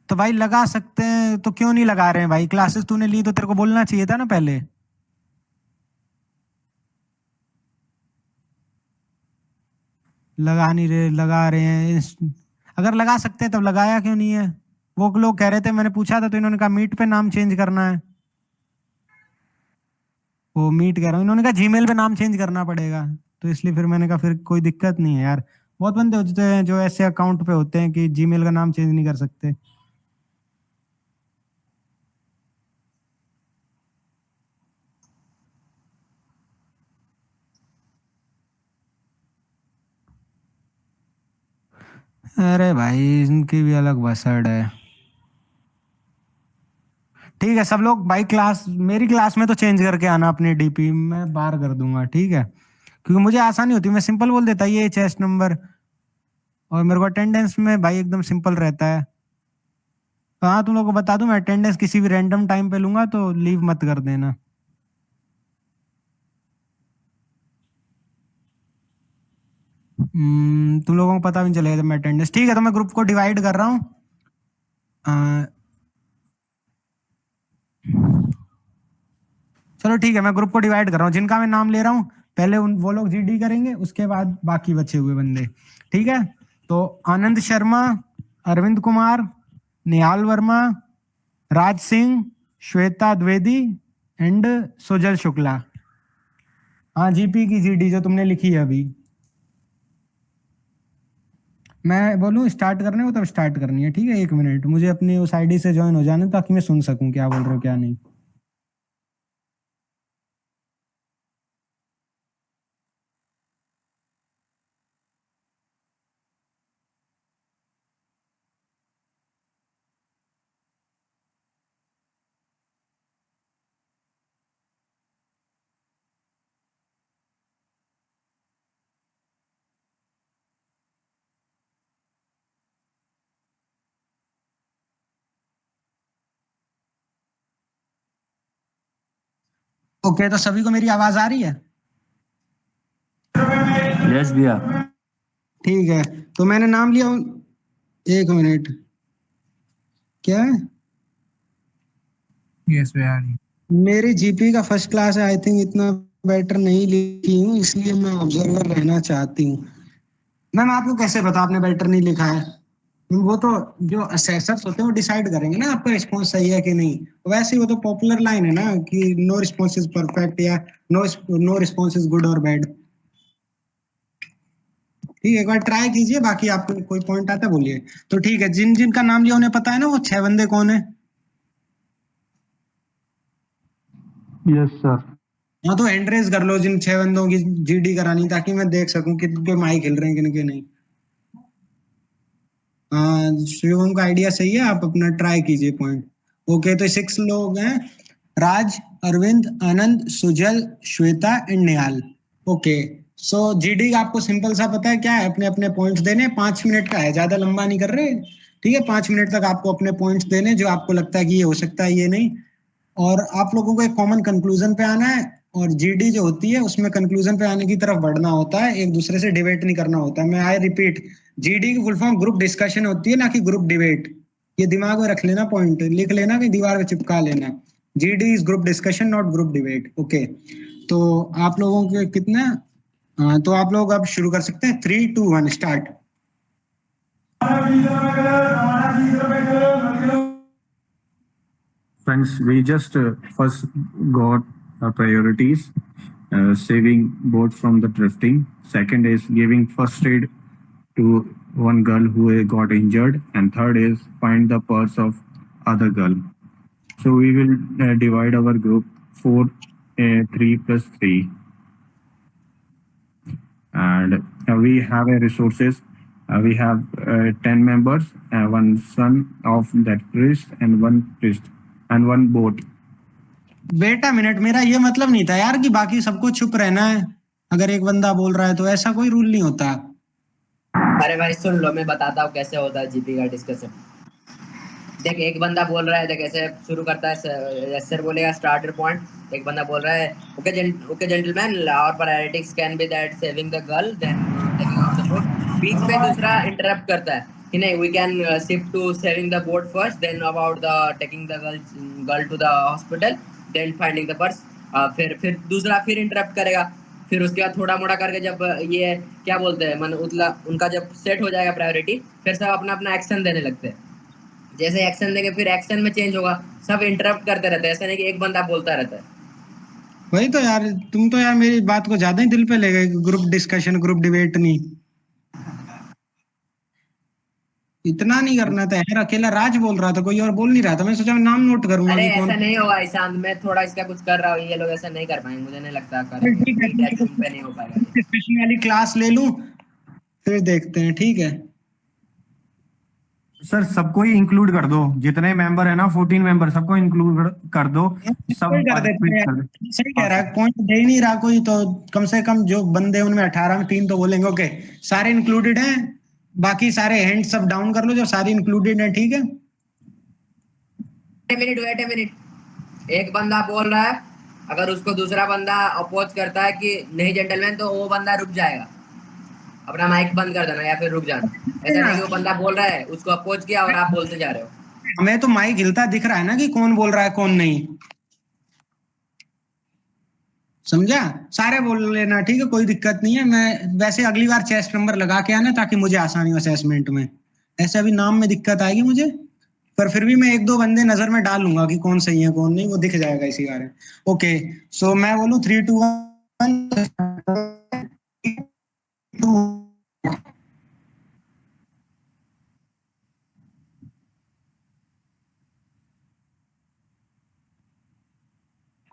[SPEAKER 1] भाई लगा सकते हैं तो क्यों नहीं लगा रहे हैं भाई? क्लासेस तूने ली तो तेरे को बोलना चाहिए था ना पहले। लगा नहीं रहे, लगा रहे हैं अगर लगा सकते हैं तब लगाया क्यों नहीं है? वो लोग कह रहे थे, मैंने पूछा था तो इन्होंने कहा मीट पे नाम चेंज करना है। वो मीट कह रहा हूँ, इन्होंने कहा जीमेल पे नाम चेंज करना पड़ेगा। तो इसलिए फिर मैंने कहा फिर कोई दिक्कत नहीं है यार। बहुत बंदे होते हैं जो ऐसे अकाउंट पे होते हैं कि जीमेल का नाम चेंज नहीं कर सकते। अरे भाई इनकी भी अलग भसड़ है। ठीक है सब लोग भाई क्लास, मेरी क्लास में तो चेंज करके आना अपनी डीपी, मैं बाहर कर दूंगा ठीक है, क्योंकि मुझे आसानी होती है, मैं सिंपल बोल देता ये चेस्ट नंबर, और मेरे को अटेंडेंस में भाई एकदम सिंपल रहता है। तो हाँ तुम लोग को बता दूं, मैं अटेंडेंस किसी भी रैंडम टाइम पे लूंगा तो लीव मत कर देना। तुम लोगों को पता भी नहीं चलेगा जब मैं अटेंडेंस। ठीक है तो मैं ग्रुप को डिवाइड कर रहा हूँ। चलो ठीक है मैं ग्रुप को डिवाइड कर रहा हूँ, जिनका मैं नाम ले रहा हूँ पहले वो लोग जीडी करेंगे, उसके बाद बाकी बचे हुए बंदे। ठीक है तो आनंद शर्मा, अरविंद कुमार, निहाल वर्मा, राज सिंह, श्वेता द्विवेदी एंड सुजल शुक्ला। हाँ जीपी की जीडी जो तुमने लिखी है अभी। मैं बोलूँ स्टार्ट करने को तब स्टार्ट करनी है। ठीक है 1 मिनट, मुझे अपनी उस आईडी से ज्वाइन हो जाने ताकि मैं सुन सकूं क्या बोल रहे हो क्या नहीं। ओके तो सभी को मेरी आवाज आ रही है?
[SPEAKER 4] यस भैया।
[SPEAKER 1] ठीक है तो मैंने नाम लिया 1 मिनट। क्या है?
[SPEAKER 2] यस भैया।
[SPEAKER 1] मेरी जीपी का फर्स्ट क्लास है आई थिंक, इतना बेटर नहीं लिखी हूँ, इसलिए मैं ऑब्जर्वर रहना चाहती हूँ। मैम आपको कैसे पता आपने बेटर नहीं लिखा है? वो तो जो असेसर्स होते हैं वो डिसाइड करेंगे ना आपका रिस्पॉन्स सही है कि नहीं। वैसे ही वो तो पॉपुलर लाइन है ना कि नो रिस्पॉन्स इज परफेक्ट या no no response is good और बैड। ठीक है, एक बार ट्राई कीजिए, बाकी आपको कोई पॉइंट आता है बोलिए। तो ठीक है, जिन जिन का नाम लिया उन्हें पता है ना वो 6 बंदे कौन है?
[SPEAKER 2] Yes sir.
[SPEAKER 1] हाँ तो हैंड रेज कर लो जिन 6 बंदों की जीडी करानी, ताकि मैं देख सकूं किनके माइक हिल रहे हैं किनके नहीं। हाँ शिवम का आइडिया सही है, आप अपना ट्राई कीजिए पॉइंट। ओके तो 6 लोग हैं, Raj, Arvind, Anand, Sujal, Shweta and Nihal. Okay so GD आपको सिंपल सा पता है क्या है, अपने अपने पॉइंट्स देने। 5 मिनट का है, ज्यादा लंबा नहीं कर रहे। ठीक है, 5 मिनट तक आपको अपने पॉइंट्स देने जो आपको लगता है कि ये हो सकता है ये नहीं, और आप लोगों को एक कॉमन कंक्लूजन पे आना है। और जीडी जो होती है उसमें कंक्लूजन पे आने की तरफ बढ़ना होता है, एक दूसरे से डिबेट नहीं करना होता है। मैं आई रिपीट, जीडी की फुल फॉर्म ग्रुप डिस्कशन होती है, ना कि ग्रुप डिबेट। ये दिमाग में रख लेना, पॉइंट लिख लेना कि दीवार पे चिपका लेना। GD is group discussion not group debate. Okay तो आप लोगों के कितना, हाँ तो आप लोग अब शुरू कर सकते हैं। 3 2 1 start.
[SPEAKER 5] Friends, we just first got priorities, saving boat from the drifting. Second is giving first aid to one girl who got injured, and third is find the purse of other girl. So we will divide our group 4, 3 plus 3, and we have a resources. We have 10 members, one son of that priest, and one priest, and one boat.
[SPEAKER 1] बेटा minute, मेरा ये मतलब नहीं था यार कि बाकी सबको चुप रहना है अगर एक बंदा बोल रहा है, तो ऐसा कोई रूल नहीं होता।
[SPEAKER 3] अरे भाई सुन लो, मैं बताता हूँ कैसे होता है जीपी का डिस्कशन। देख एक बंदा बोल रहा है, देख ऐसे शुरू करता है, सर बोलेगा स्टार्टर पॉइंट। एक बंदा बोल रहा है okay gentleman, our priorities can be that saving the girl then taking off the boat. बीच में दूसरा इंटरप्ट करता है कि नहीं, we can shift to saving the boat first, then about the taking the girl to the hospital, then finding the purse. फिर दूसरा फिर इंटरप्ट करेगा। फिर उसके बाद थोड़ा मोड़ा करके जब ये क्या बोलते हैं मन उनका जब सेट हो जाएगा प्रायोरिटी, फिर सब अपना अपना एक्शन देने लगते हैं। जैसे एक्शन देंगे फिर एक्शन में चेंज होगा, सब इंटरप्ट करते रहते हैं, ऐसा नहीं कि एक बंदा बोलता रहता है।
[SPEAKER 1] वही तो यार, तुम तो यार मेरी बात को ज्यादा ही दिल पे ले गए। ग्रुप डिस्कशन ग्रुप डिबेट नहीं, इतना नहीं करना था यार। अकेला राज बोल रहा था, कोई और बोल नहीं रहा था। मैं सोचा मैं नाम नोट करूंगा
[SPEAKER 3] अरे
[SPEAKER 1] कि कौन।
[SPEAKER 3] ऐसा नहीं होगा ईशांत, मैं थोड़ा इसका कुछ कर रहा हूँ, ये लोग ऐसा नहीं कर पाएंगे, मुझे नहीं लगता करेंगे।
[SPEAKER 1] ठीक है,
[SPEAKER 3] पे नहीं हो पाएगा।
[SPEAKER 1] डिस्कशन वाली क्लास ले लूं फिर देखते हैं, ठीक है।
[SPEAKER 5] सर सबको ही इंक्लूड कर दो, जितने मेंबर है ना 14 मेंबर, सबको इंक्लूड कर दो, सब
[SPEAKER 1] कोई कर देते
[SPEAKER 5] participate
[SPEAKER 1] हैं
[SPEAKER 5] कर
[SPEAKER 1] यार,
[SPEAKER 5] दो।
[SPEAKER 1] सही कह रहा है, पॉइंट दे ही नहीं रहा कोई, तो कम से कम जो बंदे उनमें 18 में 3 तो बोलेंगे। ओके सारे इंक्लूडेड हैं, बाकी सारे हैंड सब डाउन कर लो जो सारे इंक्लूडेड हैं, ठीक है।
[SPEAKER 3] वेट ए मिनट, एक बंदा बोल रहा है, अगर उसको दूसरा बंदा अपोज करता है कि नहीं जेंटलमैन, तो वो बंदा रुक जाएगा, अपना माइक बंद कर देना या फिर रुक जाना। ऐसा नहीं कि वो बंदा बोल रहा है, उसको अपोज किया और आप बोलते जा रहे हो।
[SPEAKER 1] हमें तो माइक हिलता दिख रहा है ना कि कौन बोल रहा है कौन नहीं, समझा? सारे बोल लेना, ठीक है, कोई दिक्कत नहीं है। मैं वैसे अगली बार चेस्ट नंबर लगा के आना ताकि मुझे आसानी हो असेसमेंट में। ऐसे अभी नाम में दिक्कत आएगी मुझे, पर फिर भी मैं 1-2 बंदे नजर में डाल लूंगा कि कौन सही है कौन नहीं, वो दिख जाएगा इसी बारे। ओके सो मैं बोलूं 3 2 1।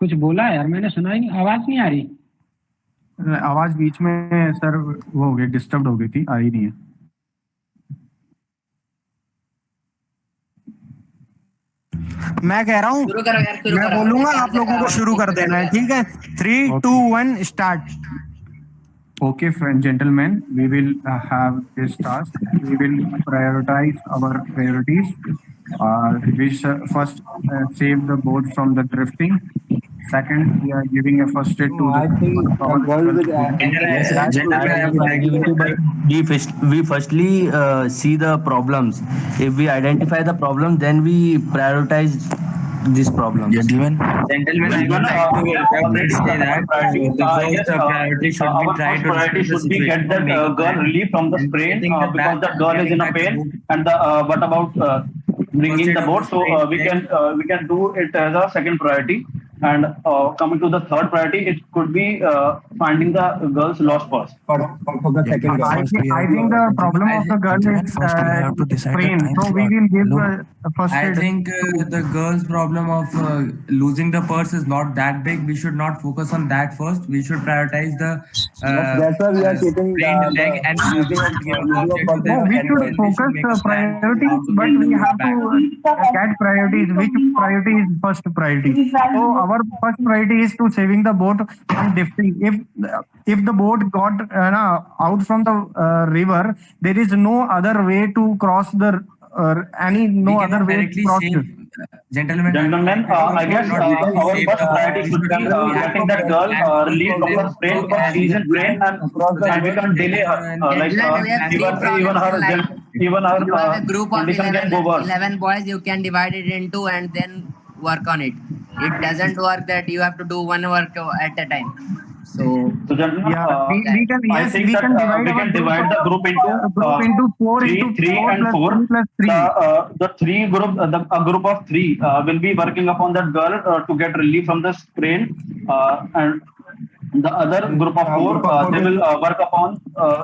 [SPEAKER 1] कुछ बोला यार, मैंने सुना ही नहीं, आवाज नहीं आ रही।
[SPEAKER 5] आवाज बीच में सर वो हो गई, डिस्टर्ब हो गई थी, आ ही नहीं है।
[SPEAKER 1] मैं कह रहा हूँ
[SPEAKER 3] शुरू करो यार, शुरू
[SPEAKER 1] मैं
[SPEAKER 3] करो।
[SPEAKER 1] बोलूंगा, आप लोगों को शुरू कर देना है, ठीक है। 3 2 1 start.
[SPEAKER 5] Okay, friend, gentlemen, we will have this task. We will prioritize our priorities. We first save the boat from the drifting. Second, we are giving a first aid to
[SPEAKER 2] I think a girl with
[SPEAKER 4] Yes, gentlemen, but we firstly see the problems. If we identify the problem, then we prioritize this problem.
[SPEAKER 6] Gentlemen,
[SPEAKER 7] Gentlemen, I would like to already say that the first priority should be try to
[SPEAKER 8] priority
[SPEAKER 7] discuss
[SPEAKER 8] should
[SPEAKER 7] the
[SPEAKER 8] be get
[SPEAKER 7] situation,
[SPEAKER 8] that
[SPEAKER 7] make a
[SPEAKER 8] girl
[SPEAKER 7] plan,
[SPEAKER 8] relief from the
[SPEAKER 7] and
[SPEAKER 8] sprain
[SPEAKER 7] getting the
[SPEAKER 8] because
[SPEAKER 7] back,
[SPEAKER 8] that girl is
[SPEAKER 7] getting
[SPEAKER 8] in a
[SPEAKER 7] back
[SPEAKER 8] pain.
[SPEAKER 7] the boat.
[SPEAKER 8] And what about bringing
[SPEAKER 7] First
[SPEAKER 8] the
[SPEAKER 7] aid of
[SPEAKER 8] boat?
[SPEAKER 7] the
[SPEAKER 8] So
[SPEAKER 7] sprain,
[SPEAKER 8] we can do it as a second priority. And coming to the third priority, it could be finding the girl's lost purse.
[SPEAKER 7] for the second
[SPEAKER 6] gentlemen,
[SPEAKER 7] girl.
[SPEAKER 1] I
[SPEAKER 6] first
[SPEAKER 1] think,
[SPEAKER 6] we
[SPEAKER 1] I
[SPEAKER 6] have
[SPEAKER 1] think the problem of the girl
[SPEAKER 6] gentlemen,
[SPEAKER 1] is
[SPEAKER 6] first we have to decide the
[SPEAKER 1] sprain.
[SPEAKER 6] time
[SPEAKER 1] So we
[SPEAKER 6] slot.
[SPEAKER 1] will give
[SPEAKER 6] Hello?
[SPEAKER 1] first
[SPEAKER 9] I
[SPEAKER 1] aid.
[SPEAKER 9] think the girl's problem of losing the purse is not that big. We should not focus on that first. We should prioritize the
[SPEAKER 7] That's why we are keeping
[SPEAKER 9] sprained leg and we
[SPEAKER 7] losing
[SPEAKER 9] should give a
[SPEAKER 7] of
[SPEAKER 9] first aid to
[SPEAKER 7] purse.
[SPEAKER 1] No,
[SPEAKER 9] them,
[SPEAKER 1] we
[SPEAKER 9] and
[SPEAKER 1] should
[SPEAKER 9] then we should
[SPEAKER 1] focus
[SPEAKER 9] make a plan
[SPEAKER 1] priorities,
[SPEAKER 9] how to
[SPEAKER 1] but
[SPEAKER 9] bring the
[SPEAKER 1] we
[SPEAKER 9] boat
[SPEAKER 1] have
[SPEAKER 9] back.
[SPEAKER 1] to get priorities. Which priority is first priority? So our first priority is to saving the boat from drifting. If the boat got out from the river, there is no other way to cross the
[SPEAKER 9] We
[SPEAKER 1] other
[SPEAKER 9] cannot
[SPEAKER 1] way to
[SPEAKER 9] directly
[SPEAKER 1] cross
[SPEAKER 9] save,
[SPEAKER 1] this.
[SPEAKER 9] gentlemen.
[SPEAKER 8] Gentlemen, I guess
[SPEAKER 9] not
[SPEAKER 8] our
[SPEAKER 9] directly
[SPEAKER 8] first
[SPEAKER 9] save
[SPEAKER 8] priority
[SPEAKER 9] the
[SPEAKER 8] should be
[SPEAKER 9] boat. We have
[SPEAKER 8] getting
[SPEAKER 9] to
[SPEAKER 8] that girl
[SPEAKER 9] plan
[SPEAKER 8] relieved from the
[SPEAKER 9] first
[SPEAKER 8] sprain
[SPEAKER 9] boat
[SPEAKER 8] because
[SPEAKER 9] and
[SPEAKER 8] she's in
[SPEAKER 9] we
[SPEAKER 8] pain
[SPEAKER 9] can across the
[SPEAKER 8] and we
[SPEAKER 9] river
[SPEAKER 8] can't delay her.
[SPEAKER 9] and
[SPEAKER 3] Gentlemen, we have three
[SPEAKER 8] Even
[SPEAKER 3] problems in life.
[SPEAKER 8] even her
[SPEAKER 3] You have a group of
[SPEAKER 8] condition can go worse.
[SPEAKER 3] 11 boys, you can divide it into and then work on it. It doesn't work that you have to do one work at a time. So
[SPEAKER 8] So gentlemen,
[SPEAKER 1] Yeah, we can.
[SPEAKER 8] I
[SPEAKER 1] Yes,
[SPEAKER 8] think
[SPEAKER 1] we
[SPEAKER 8] that
[SPEAKER 1] can divide
[SPEAKER 8] we
[SPEAKER 1] our
[SPEAKER 8] can divide the group into
[SPEAKER 1] four
[SPEAKER 8] three,
[SPEAKER 1] into
[SPEAKER 8] three
[SPEAKER 1] four
[SPEAKER 8] and
[SPEAKER 1] plus
[SPEAKER 8] four.
[SPEAKER 1] three plus three.
[SPEAKER 8] The three group, a group of three will be working upon that girl to get relief from the sprain, and the other group of four they will work upon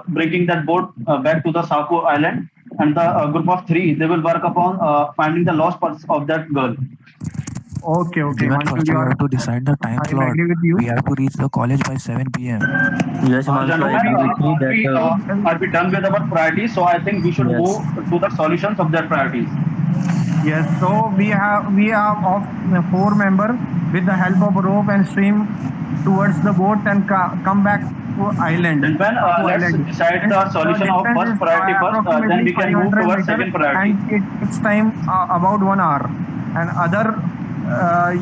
[SPEAKER 8] bringing that boat back to the Saku Island, and the group of three they will work upon finding the lost parts of that girl.
[SPEAKER 1] Okay, okay.
[SPEAKER 6] Gentlemen,
[SPEAKER 1] Himanshu,
[SPEAKER 6] first we
[SPEAKER 1] you are-
[SPEAKER 6] have to decide the time
[SPEAKER 1] I
[SPEAKER 6] slot.
[SPEAKER 1] agree with you.
[SPEAKER 6] We have to reach the college by 7 p.m.
[SPEAKER 4] Yes, Himanshu, I
[SPEAKER 8] Gentlemen,
[SPEAKER 4] agree with you that
[SPEAKER 8] are we done with our priorities? So I think we should
[SPEAKER 4] Yes.
[SPEAKER 8] move to the solutions of their priorities.
[SPEAKER 1] Yes, so we have of 4 members with the help of rope and swim towards the boat and come back to island.
[SPEAKER 8] Gentlemen,
[SPEAKER 1] To
[SPEAKER 8] let's
[SPEAKER 1] island.
[SPEAKER 8] decide the solution of
[SPEAKER 1] distance
[SPEAKER 8] first
[SPEAKER 1] is,
[SPEAKER 8] priority first, then
[SPEAKER 1] approximately
[SPEAKER 8] we can move
[SPEAKER 1] 500
[SPEAKER 8] towards
[SPEAKER 1] meter,
[SPEAKER 8] second priority.
[SPEAKER 1] and it takes time about 1 hour. And other,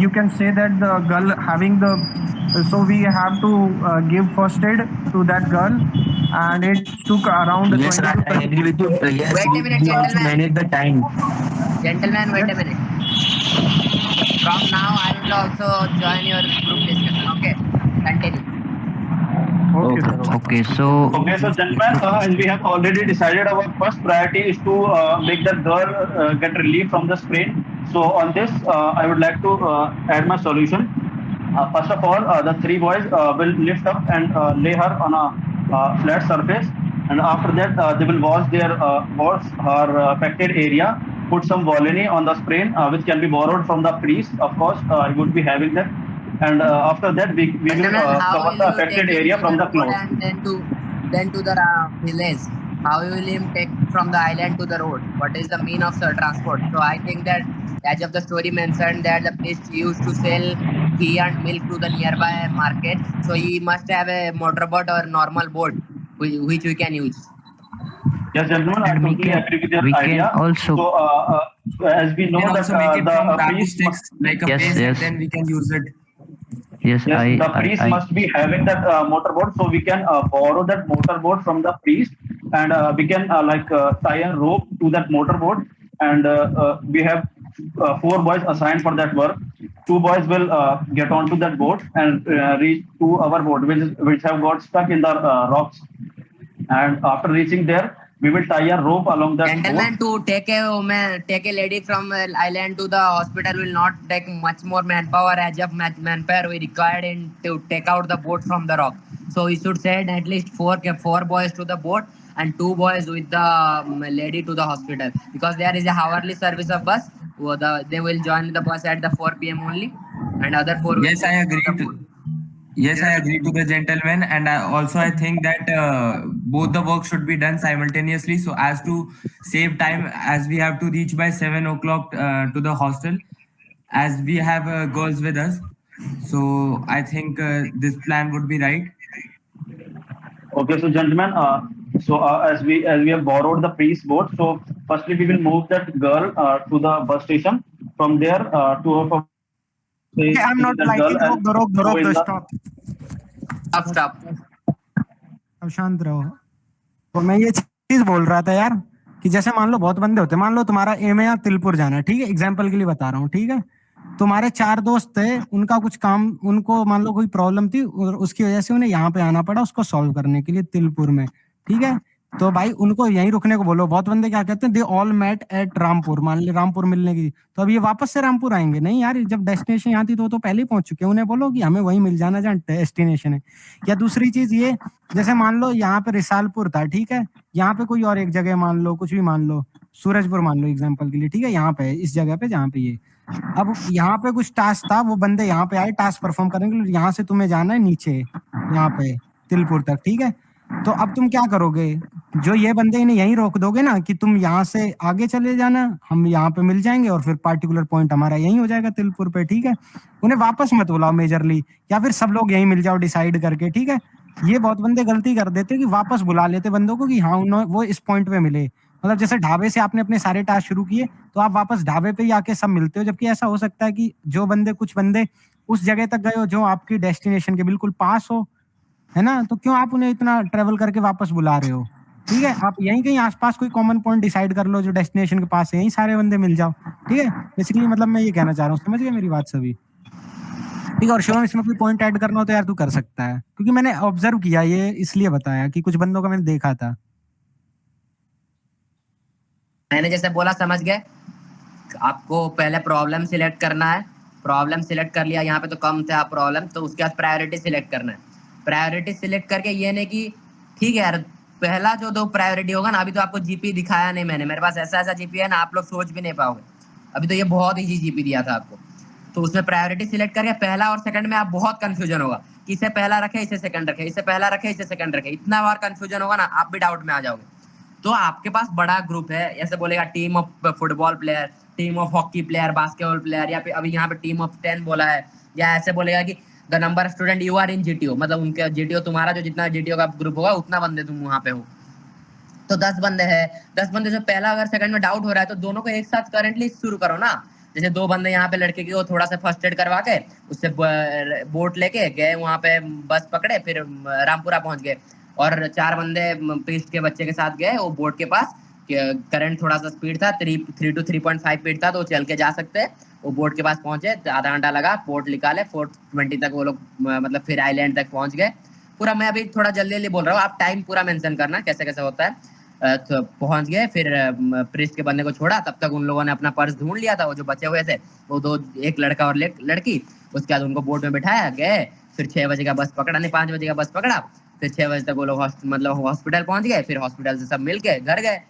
[SPEAKER 1] you can say that the girl having the, so we have to give first aid to that girl, and it took around
[SPEAKER 4] yes,
[SPEAKER 1] 20 to
[SPEAKER 4] I
[SPEAKER 1] 30
[SPEAKER 4] agree with you. Yes,
[SPEAKER 3] Wait a minute,
[SPEAKER 4] we also
[SPEAKER 3] gentlemen.
[SPEAKER 4] manage the time.
[SPEAKER 3] Gentlemen, wait a minute. From now, I will also join your group discussion. Okay, continue.
[SPEAKER 1] Okay, sir.
[SPEAKER 6] Okay, so
[SPEAKER 8] Okay, so gentlemen, as we have already decided, our first priority is to make the girl get relief from the sprain. So on this, I would like to add my solution. First of all, the three boys will lift up and lay her on a flat surface, and after that, they will wash her affected area. Put some Volini on the sprain, which can be borrowed from the priest. Of course, he would be having that. And after that, we will
[SPEAKER 3] Gentlemen, how
[SPEAKER 8] cover
[SPEAKER 3] will
[SPEAKER 8] the
[SPEAKER 3] you
[SPEAKER 8] affected
[SPEAKER 3] take him
[SPEAKER 8] area
[SPEAKER 3] to
[SPEAKER 8] from
[SPEAKER 3] the
[SPEAKER 8] the
[SPEAKER 3] road
[SPEAKER 8] clothes.
[SPEAKER 3] and then to the village? How will him take from the island to the road? What is the mean of the transport? So I think that as of the story mentioned that the priest used to sell ghee and milk to the nearby market. So he must have a motorboat or normal boat which we can use.
[SPEAKER 8] Yes, gentlemen, I
[SPEAKER 6] And we
[SPEAKER 8] totally
[SPEAKER 6] can-
[SPEAKER 8] agree with your
[SPEAKER 6] we can
[SPEAKER 8] idea.
[SPEAKER 6] also-
[SPEAKER 8] So, as we know
[SPEAKER 9] We can
[SPEAKER 8] that
[SPEAKER 9] also make it
[SPEAKER 8] the
[SPEAKER 9] from bamboo
[SPEAKER 8] priest
[SPEAKER 9] sticks like a
[SPEAKER 6] Yes,
[SPEAKER 9] base,
[SPEAKER 6] yes.
[SPEAKER 9] and then we can use it.
[SPEAKER 6] yes,
[SPEAKER 8] yes, the
[SPEAKER 6] I
[SPEAKER 8] priest must be having that motorboat, so we can borrow that motorboat from the priest, and we can tie a rope to that motorboat, and we have 4 boys assigned for that work. 2 boys will get onto that boat and reach to our boat, which have got stuck in the rocks. And after reaching there, we will tie a rope along that
[SPEAKER 3] Gentlemen,
[SPEAKER 8] boat.
[SPEAKER 3] to take a woman, take a lady from island to the hospital will not take much more manpower as of manpower we required to take out the boat from the rock. So we should send at least four boys to the boat and 2 boys with the lady to the hospital, because there is a hourly service of bus. They will join the bus at the 4 p.m. only, and other 4 will
[SPEAKER 9] Yes, I
[SPEAKER 3] take
[SPEAKER 9] agree
[SPEAKER 3] the
[SPEAKER 9] to.
[SPEAKER 3] boat.
[SPEAKER 9] Yes, I agree to the gentleman, and I think that both the work should be done simultaneously, so as to save time, as we have to reach by 7 o'clock to the hostel, as we have girls with us. So I think this plan would be right.
[SPEAKER 8] Okay, so gentlemen, as we have borrowed the priest boat, so firstly we will move that girl to the bus station. From there, two of us
[SPEAKER 1] Okay, I'm not
[SPEAKER 8] that
[SPEAKER 1] liking
[SPEAKER 8] girl and
[SPEAKER 1] rope,
[SPEAKER 8] go in the-
[SPEAKER 1] stop.
[SPEAKER 3] Stop.
[SPEAKER 1] अब शांत रहो। तो मैं ये चीज बोल रहा था यार कि जैसे मान लो बहुत बंदे होते हैं, मान लो तुम्हारा एम है या तिलपुर जाना है, ठीक है, एग्जाम्पल के लिए बता रहा हूँ, ठीक है। तुम्हारे 4 दोस्त थे, उनका कुछ काम, उनको मान लो कोई प्रॉब्लम थी और उसकी वजह से उन्हें यहाँ पे आना पड़ा उसको सॉल्व करने के लिए तिलपुर में, ठीक है। तो भाई उनको यहीं रुकने को बोलो। बहुत बंदे क्या कहते हैं, they all met at Rampur, मान ले रामपुर मिलने की, तो अब ये वापस से रामपुर आएंगे? नहीं यार, जब डेस्टिनेशन यहाँ थी तो वो तो पहले ही पहुंच चुके हैं। उन्हें बोलो कि हमें वहीं मिल जाना जहाँ डेस्टिनेशन है। या दूसरी चीज ये, जैसे मान लो यहाँ पे रिसालपुर था, ठीक है, यहाँ पे कोई और एक जगह मान लो, कुछ भी मान लो, सूरजपुर मान लो एग्जाम्पल के लिए, ठीक है, यहाँ पे इस जगह पे जहाँ पे ये, अब यहाँ पे कुछ टास्क था, वो बंदे यहाँ पे आए टास्क परफॉर्म करने के लिए, यहाँ से तुम्हें जाना है नीचे यहाँ पे तिलपुर तक, ठीक है। तो अब तुम क्या करोगे, जो ये बंदे इन्हें यहीं रोक दोगे ना कि तुम यहाँ से आगे चले जाना, हम यहाँ पे मिल जाएंगे और फिर पार्टिकुलर पॉइंट हमारा यहीं हो जाएगा तिलपुर पे, ठीक है। उन्हें वापस मत बुलाओ मेजरली, या फिर सब लोग यहीं मिल जाओ डिसाइड करके, ठीक है। ये बहुत बंदे गलती कर देते कि वापस बुला लेते बंदों को कि हाँ वो इस पॉइंट पे मिले। मतलब जैसे ढाबे से आपने अपने सारे टास्क शुरू किए तो आप वापस ढाबे पे ही आके सब मिलते हो, जबकि ऐसा हो सकता है कि जो बंदे, कुछ बंदे उस जगह तक गए हो जो आपकी डेस्टिनेशन के बिल्कुल पास हो, है ना, तो क्यों आप उन्हें इतना ट्रेवल करके वापस बुला रहे हो, ठीक है। आप यहीं कहीं आसपास कोई कॉमन पॉइंट डिसाइड कर लो जो डेस्टिनेशन के पास है, यहीं सारे बंदे मिल जाओ, ठीक है। बेसिकली मतलब मैं ये कहना चाह रहा हूँ, समझ गए मेरी बात सभी, ठीक है। और शिवम इसमें कोई पॉइंट ऐड करना हो तो यार तू कर सकता है, क्योंकि मैंने ऑब्जर्व किया, ये इसलिए बताया कि कुछ बंदों का मैंने देखा था।
[SPEAKER 3] मैंने जैसे बोला, समझ गए। आपको पहले प्रॉब्लम सिलेक्ट करना है, प्रॉब्लम सिलेक्ट कर लिया, यहाँ पे तो कम था प्रॉब्लम, तो उसके बाद प्रायोरिटी सिलेक्ट करना है। प्रायोरिटी सिलेक्ट करके ये नहीं कि ठीक है यार पहला जो 2 प्रायोरिटी होगा ना, अभी तो आपको जीपी दिखाया नहीं मैंने, मेरे पास ऐसा जीपी है ना, आप लोग सोच भी नहीं पाओगे, अभी तो ये बहुत इजी जीपी दिया था आपको। तो उसमें प्रायोरिटी सिलेक्ट करके पहला और सेकंड में आप बहुत कंफ्यूजन होगा कि इसे पहला रखे, इसे सेकंड रखे, इसे पहला रखे, इसे सेकंड रखे, इतना बार कंफ्यूजन होगा ना, आप भी डाउट में आ जाओगे। तो आपके पास बड़ा ग्रुप है, ऐसे बोलेगा team of football player, team of hockey player, basketball player, या फिर अभी यहाँ पे टीम ऑफ 10 बोला है, या ऐसे बोलेगा कि the number of student you are in GTO, मतलब उनके जीटीओ तुम्हारा जो जितना जीटीओ का ग्रुप होगा उतना बंदे तुम वहां पे हो। तो 10 बंदे हैं, 10 बंदे से पहला अगर सेकंड में डाउट हो रहा है तो दोनों को एक साथ करंटली शुरू करो ना। जैसे 2 बंदे यहाँ पे लड़के की, वो थोड़ा सा फर्स्ट एड करवा के उससे बोट लेके गए वहां पे, बस पकड़े, फिर रामपुरा पहुंच गए, और 4 बंदे प्रीस्ट के बच्चे के साथ गए वो बोट के पास, करंट थोड़ा सा स्पीड था, 3 to 3.5 फीट था, तो चल के जा सकते हैं। वो बोट के पास पहुंचे, आधा घंटा लगा, बोट निकाले, 4:20 तक वो लोग मतलब फिर आइलैंड तक पहुंच गए पूरा। मैं अभी थोड़ा जल्दी बोल रहा हूँ, आप टाइम पूरा मेंशन करना कैसे कैसे होता है। तो पहुंच गए, फिर प्रीस्ट के बंदे को छोड़ा, तब तक उन लोगों ने अपना पर्स ढूंढ लिया था, वो जो बचे हुए थे वो एक लड़का और लड़की, उसके बाद उनको बोट में बिठाया गए, फिर 6 बजे का बस पकड़ा, नहीं 5 बजे का बस पकड़ा, फिर 6 बजे तक वो लोग मतलब हॉस्पिटल पहुंच गए, फिर हॉस्पिटल से सब मिल के घर गए।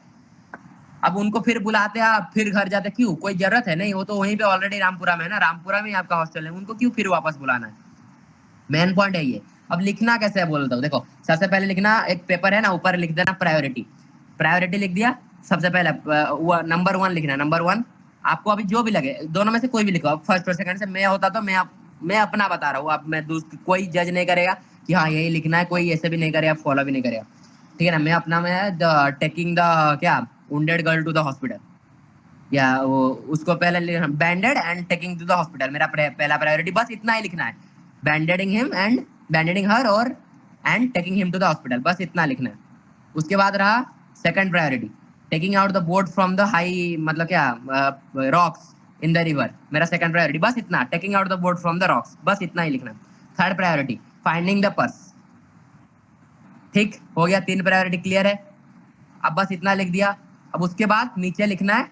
[SPEAKER 3] अब उनको फिर बुलाते आप, फिर घर जाते, क्यों, कोई जरूरत है नहीं, वो तो वहीं पे ऑलरेडी रामपुरा में है ना, रामपुरा में आपका हॉस्टल है, उनको क्यों फिर वापस बुलाना है। मेन पॉइंट है ये। अब लिखना कैसे है बोलता हूँ, देखो सबसे पहले लिखना, एक पेपर है ना, ऊपर लिख देना प्रायोरिटी, प्रायोरिटी लिख दिया। सबसे पहले नंबर 1 लिखना, नंबर 1 आपको अभी जो भी लगे, दोनों में से कोई भी लिखो। अब फर्स्ट और सेकंड से मैं होता तो मैं अपना बता रहा हूँ, अब मैं कोई जज नहीं करेगा कि हाँ यही लिखना है, कोई ऐसे भी नहीं करेगा, फॉलो भी नहीं करेगा, ठीक है ना। मैं अपना में टेकिंग द क्या wounded girl to the hospital, या वो उसको पहले bandaged and taking to the hospital, मेरा पहला प्रायोरिटी, बस इतना ही लिखना है, बैंडेडिंग हिम एंड बैंडेडिंग हर और and taking him to the hospital, बस इतना लिखना है। उसके बाद रहा second priority, taking out the boat from the high, मतलब क्या रॉक्स इन द रिवर, मेरा सेकंड प्रायोरिटी, बस इतना, taking out the boat from the rocks, बस इतना ही लिखना है। Third priority finding the purse, ठीक हो गया, 3 प्रायोरिटी क्लियर है, अब बस इतना लिख दिया। अब उसके बाद नीचे लिखना है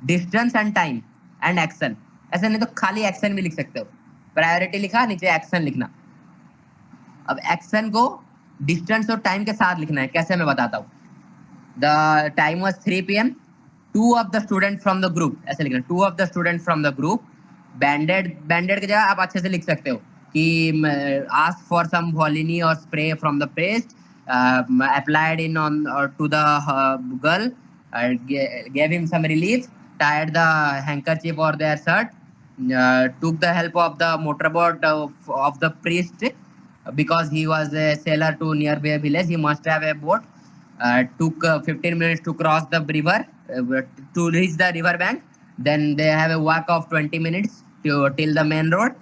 [SPEAKER 3] distance and time and action, ऐसे नहीं तो खाली एक्शन भी लिख सकते हो, प्रायोरिटी लिखा, नीचे एक्शन लिखना। अब एक्शन को डिस्टेंस और टाइम के साथ लिखना है, कैसे मैं बताता हूँ। The time was 3 PM, 2 of the student from the group, ऐसे लिखना, 2 of the student from the group, बैंडेड की जगह आप अच्छे से लिख सकते हो कि ask for some Volini or spray from the priest, applied in on to the girl, gave him some relief, tied the handkerchief or their shirt, took the help of the motorboat of the priest because he was a sailor to nearby village, he must have a boat, took 15 minutes to cross the river to reach the river bank, then they have a walk of 20 minutes till the main road,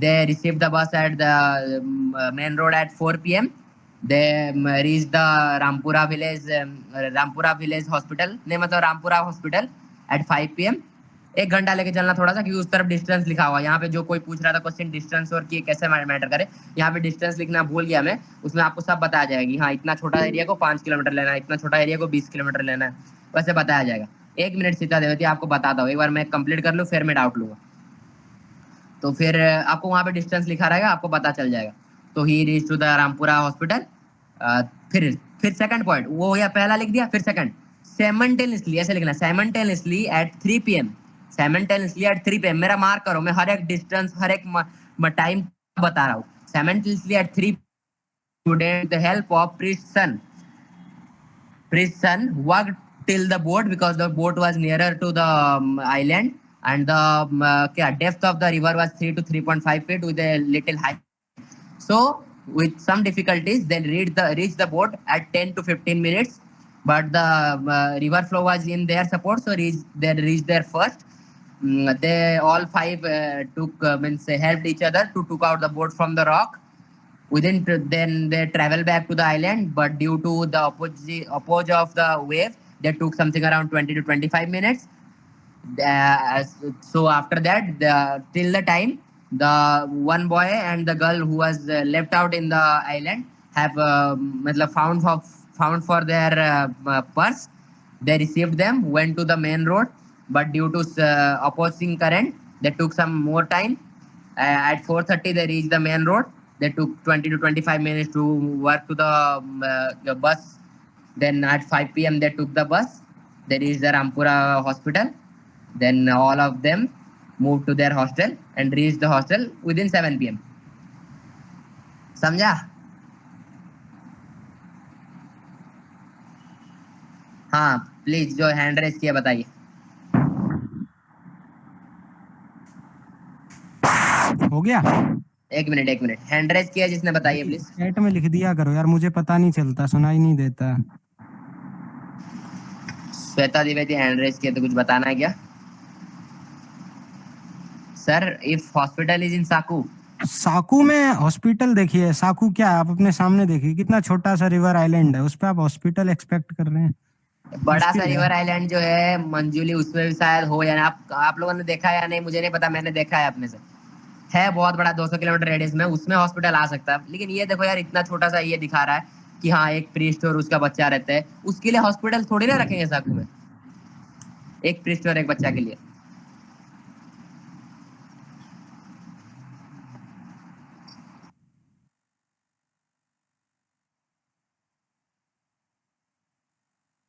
[SPEAKER 3] they received the bus at the main road at 4 PM. They reached the Rampura village hospital, नहीं मतलब Rampura hospital at 5 PM. 1 घंटा लेके चलना थोड़ा सा, क्योंकि उस तरफ डिस्टेंस लिखा हुआ है। यहाँ पे जो कोई पूछ रहा था क्वेश्चन डिस्टेंस और कि कैसे मैटर करे, यहाँ पे डिस्टेंस लिखना भूल गया मैं, उसमें आपको सब बताया जाएगा कि हाँ इतना छोटा एरिया को 5 किलोमीटर लेना है, इतना छोटा एरिया को 20 किलोमीटर लेना है, वैसे बताया जाएगा। 1 मिनट सीता देवती आपको बताता हूँ, एक बार मैं कंप्लीट कर लूँ फिर मैं डाउट लूंगा। तो फिर आपको वहाँ पे डिस्टेंस लिखा रहेगा, आपको पता चल जाएगा। तो he reach to the Rampura hospital. फिर सेकंड पॉइंट वो हो गया, पहला लिख दिया, फिर सेकंड साइमल्टेनियसली, ऐसे लिखना simultaneously eight 3 PM, simultaneously eight 3 PM। मेरा मार्क करो, मैं हर एक डिस्टेंस हर एक टाइम बता रहा हूँ। Simultaneously eight 3 student the help of priest son walked till the boat, because the boat was nearer to the island, and the depth of the river was 3 to 3.5 feet with a little height. So with some difficulties they reached the boat at 10 to 15 minutes, but the river flow was in their support, so they reached there first. They all five helped each other to took out the boat from the rock. Then they travel back to the island, but due to the opposite of the wave, they took something around 20 to 25 minutes. So after that, till the time, the one boy and the girl who was left out in the island have found for their purse. They received them, went to the main road, but due to opposing current, they took some more time. At 4:30, they reached the main road. They took 20 to 25 minutes to work to the bus. Then at 5 PM, they took the bus. They reached the Rampura hospital. Then all of them moved to their hostel and reached the hostel within 7 PM. समझा? हाँ, please जो hand raise किया बताइए।
[SPEAKER 1] हो गया?
[SPEAKER 3] एक minute hand raise किया जिसने, बताइए प्लीज।
[SPEAKER 1] चैट में लिख दिया करो यार, मुझे पता नहीं चलता, सुनाई नहीं देता।
[SPEAKER 3] श्वेता द्विवेदी हैंड रेस किया, तो कुछ बताना है क्या? Sir if hospital is in Saku.
[SPEAKER 1] Saku में हॉस्पिटल देखिए, साकू क्या है, आप अपने सामने देखिए, कितना छोटा सा रिवर आइलैंड है, उस पर आप हॉस्पिटल एक्सपेक्ट कर रहे हैं?
[SPEAKER 3] बड़ा सा रिवर आइलैंड जो है मंजूली, उसमें भी शायद हो या ना। आप लोगों ने देखा या नहीं मुझे नहीं पता, मैंने देखा है अपने से, है बहुत बड़ा 200 किलोमीटर रेडियस में, उसमें हॉस्पिटल आ सकता है। लेकिन ये देखो यार, इतना छोटा सा ये दिखा रहा है कि हाँ एक प्रीस्ट और उसका बच्चा रहता है, उसके लिए हॉस्पिटल थोड़ी ना रखेंगे साकू में, एक प्रीस्ट और एक बच्चा के लिए।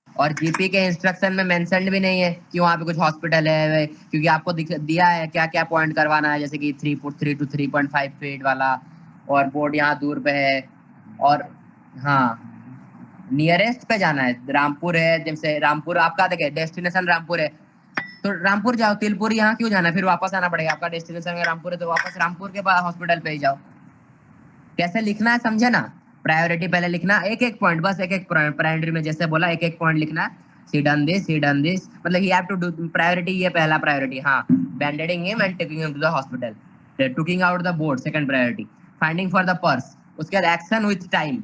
[SPEAKER 3] और जीपी के इंस्ट्रक्शन में मेंशन भी नहीं है कि वहाँ पे कुछ हॉस्पिटल है, क्योंकि आपको दिया है क्या क्या पॉइंट करवाना है, जैसे कि 3 to 3.5 फीट वाला, और बोर्ड यहाँ दूर पे है, और हाँ नियरेस्ट पे जाना है। रामपुर है, जैसे रामपुर आपका देखे डेस्टिनेशन रामपुर है, तो रामपुर जाओ, तिलपुर यहाँ क्यों जाना, फिर वापस आना पड़ेगा। आपका डेस्टिनेशन रामपुर है तो वापस रामपुर के बाद हॉस्पिटल पे ही जाओ। कैसे लिखना है समझे ना, प्रायोरिटी पहले लिखना, एक एक पॉइंट, बस एक एक प्रायोरिटी में जैसे बोला एक एक पॉइंट लिखना है। सी डन दिस, मतलब he have to do priority, ये पहला प्रायोरिटी। हाँ, bandaging him and taking him to the hospital, tucking out the board second priority, finding for the purse, उसके बाद एक्शन विथ टाइम,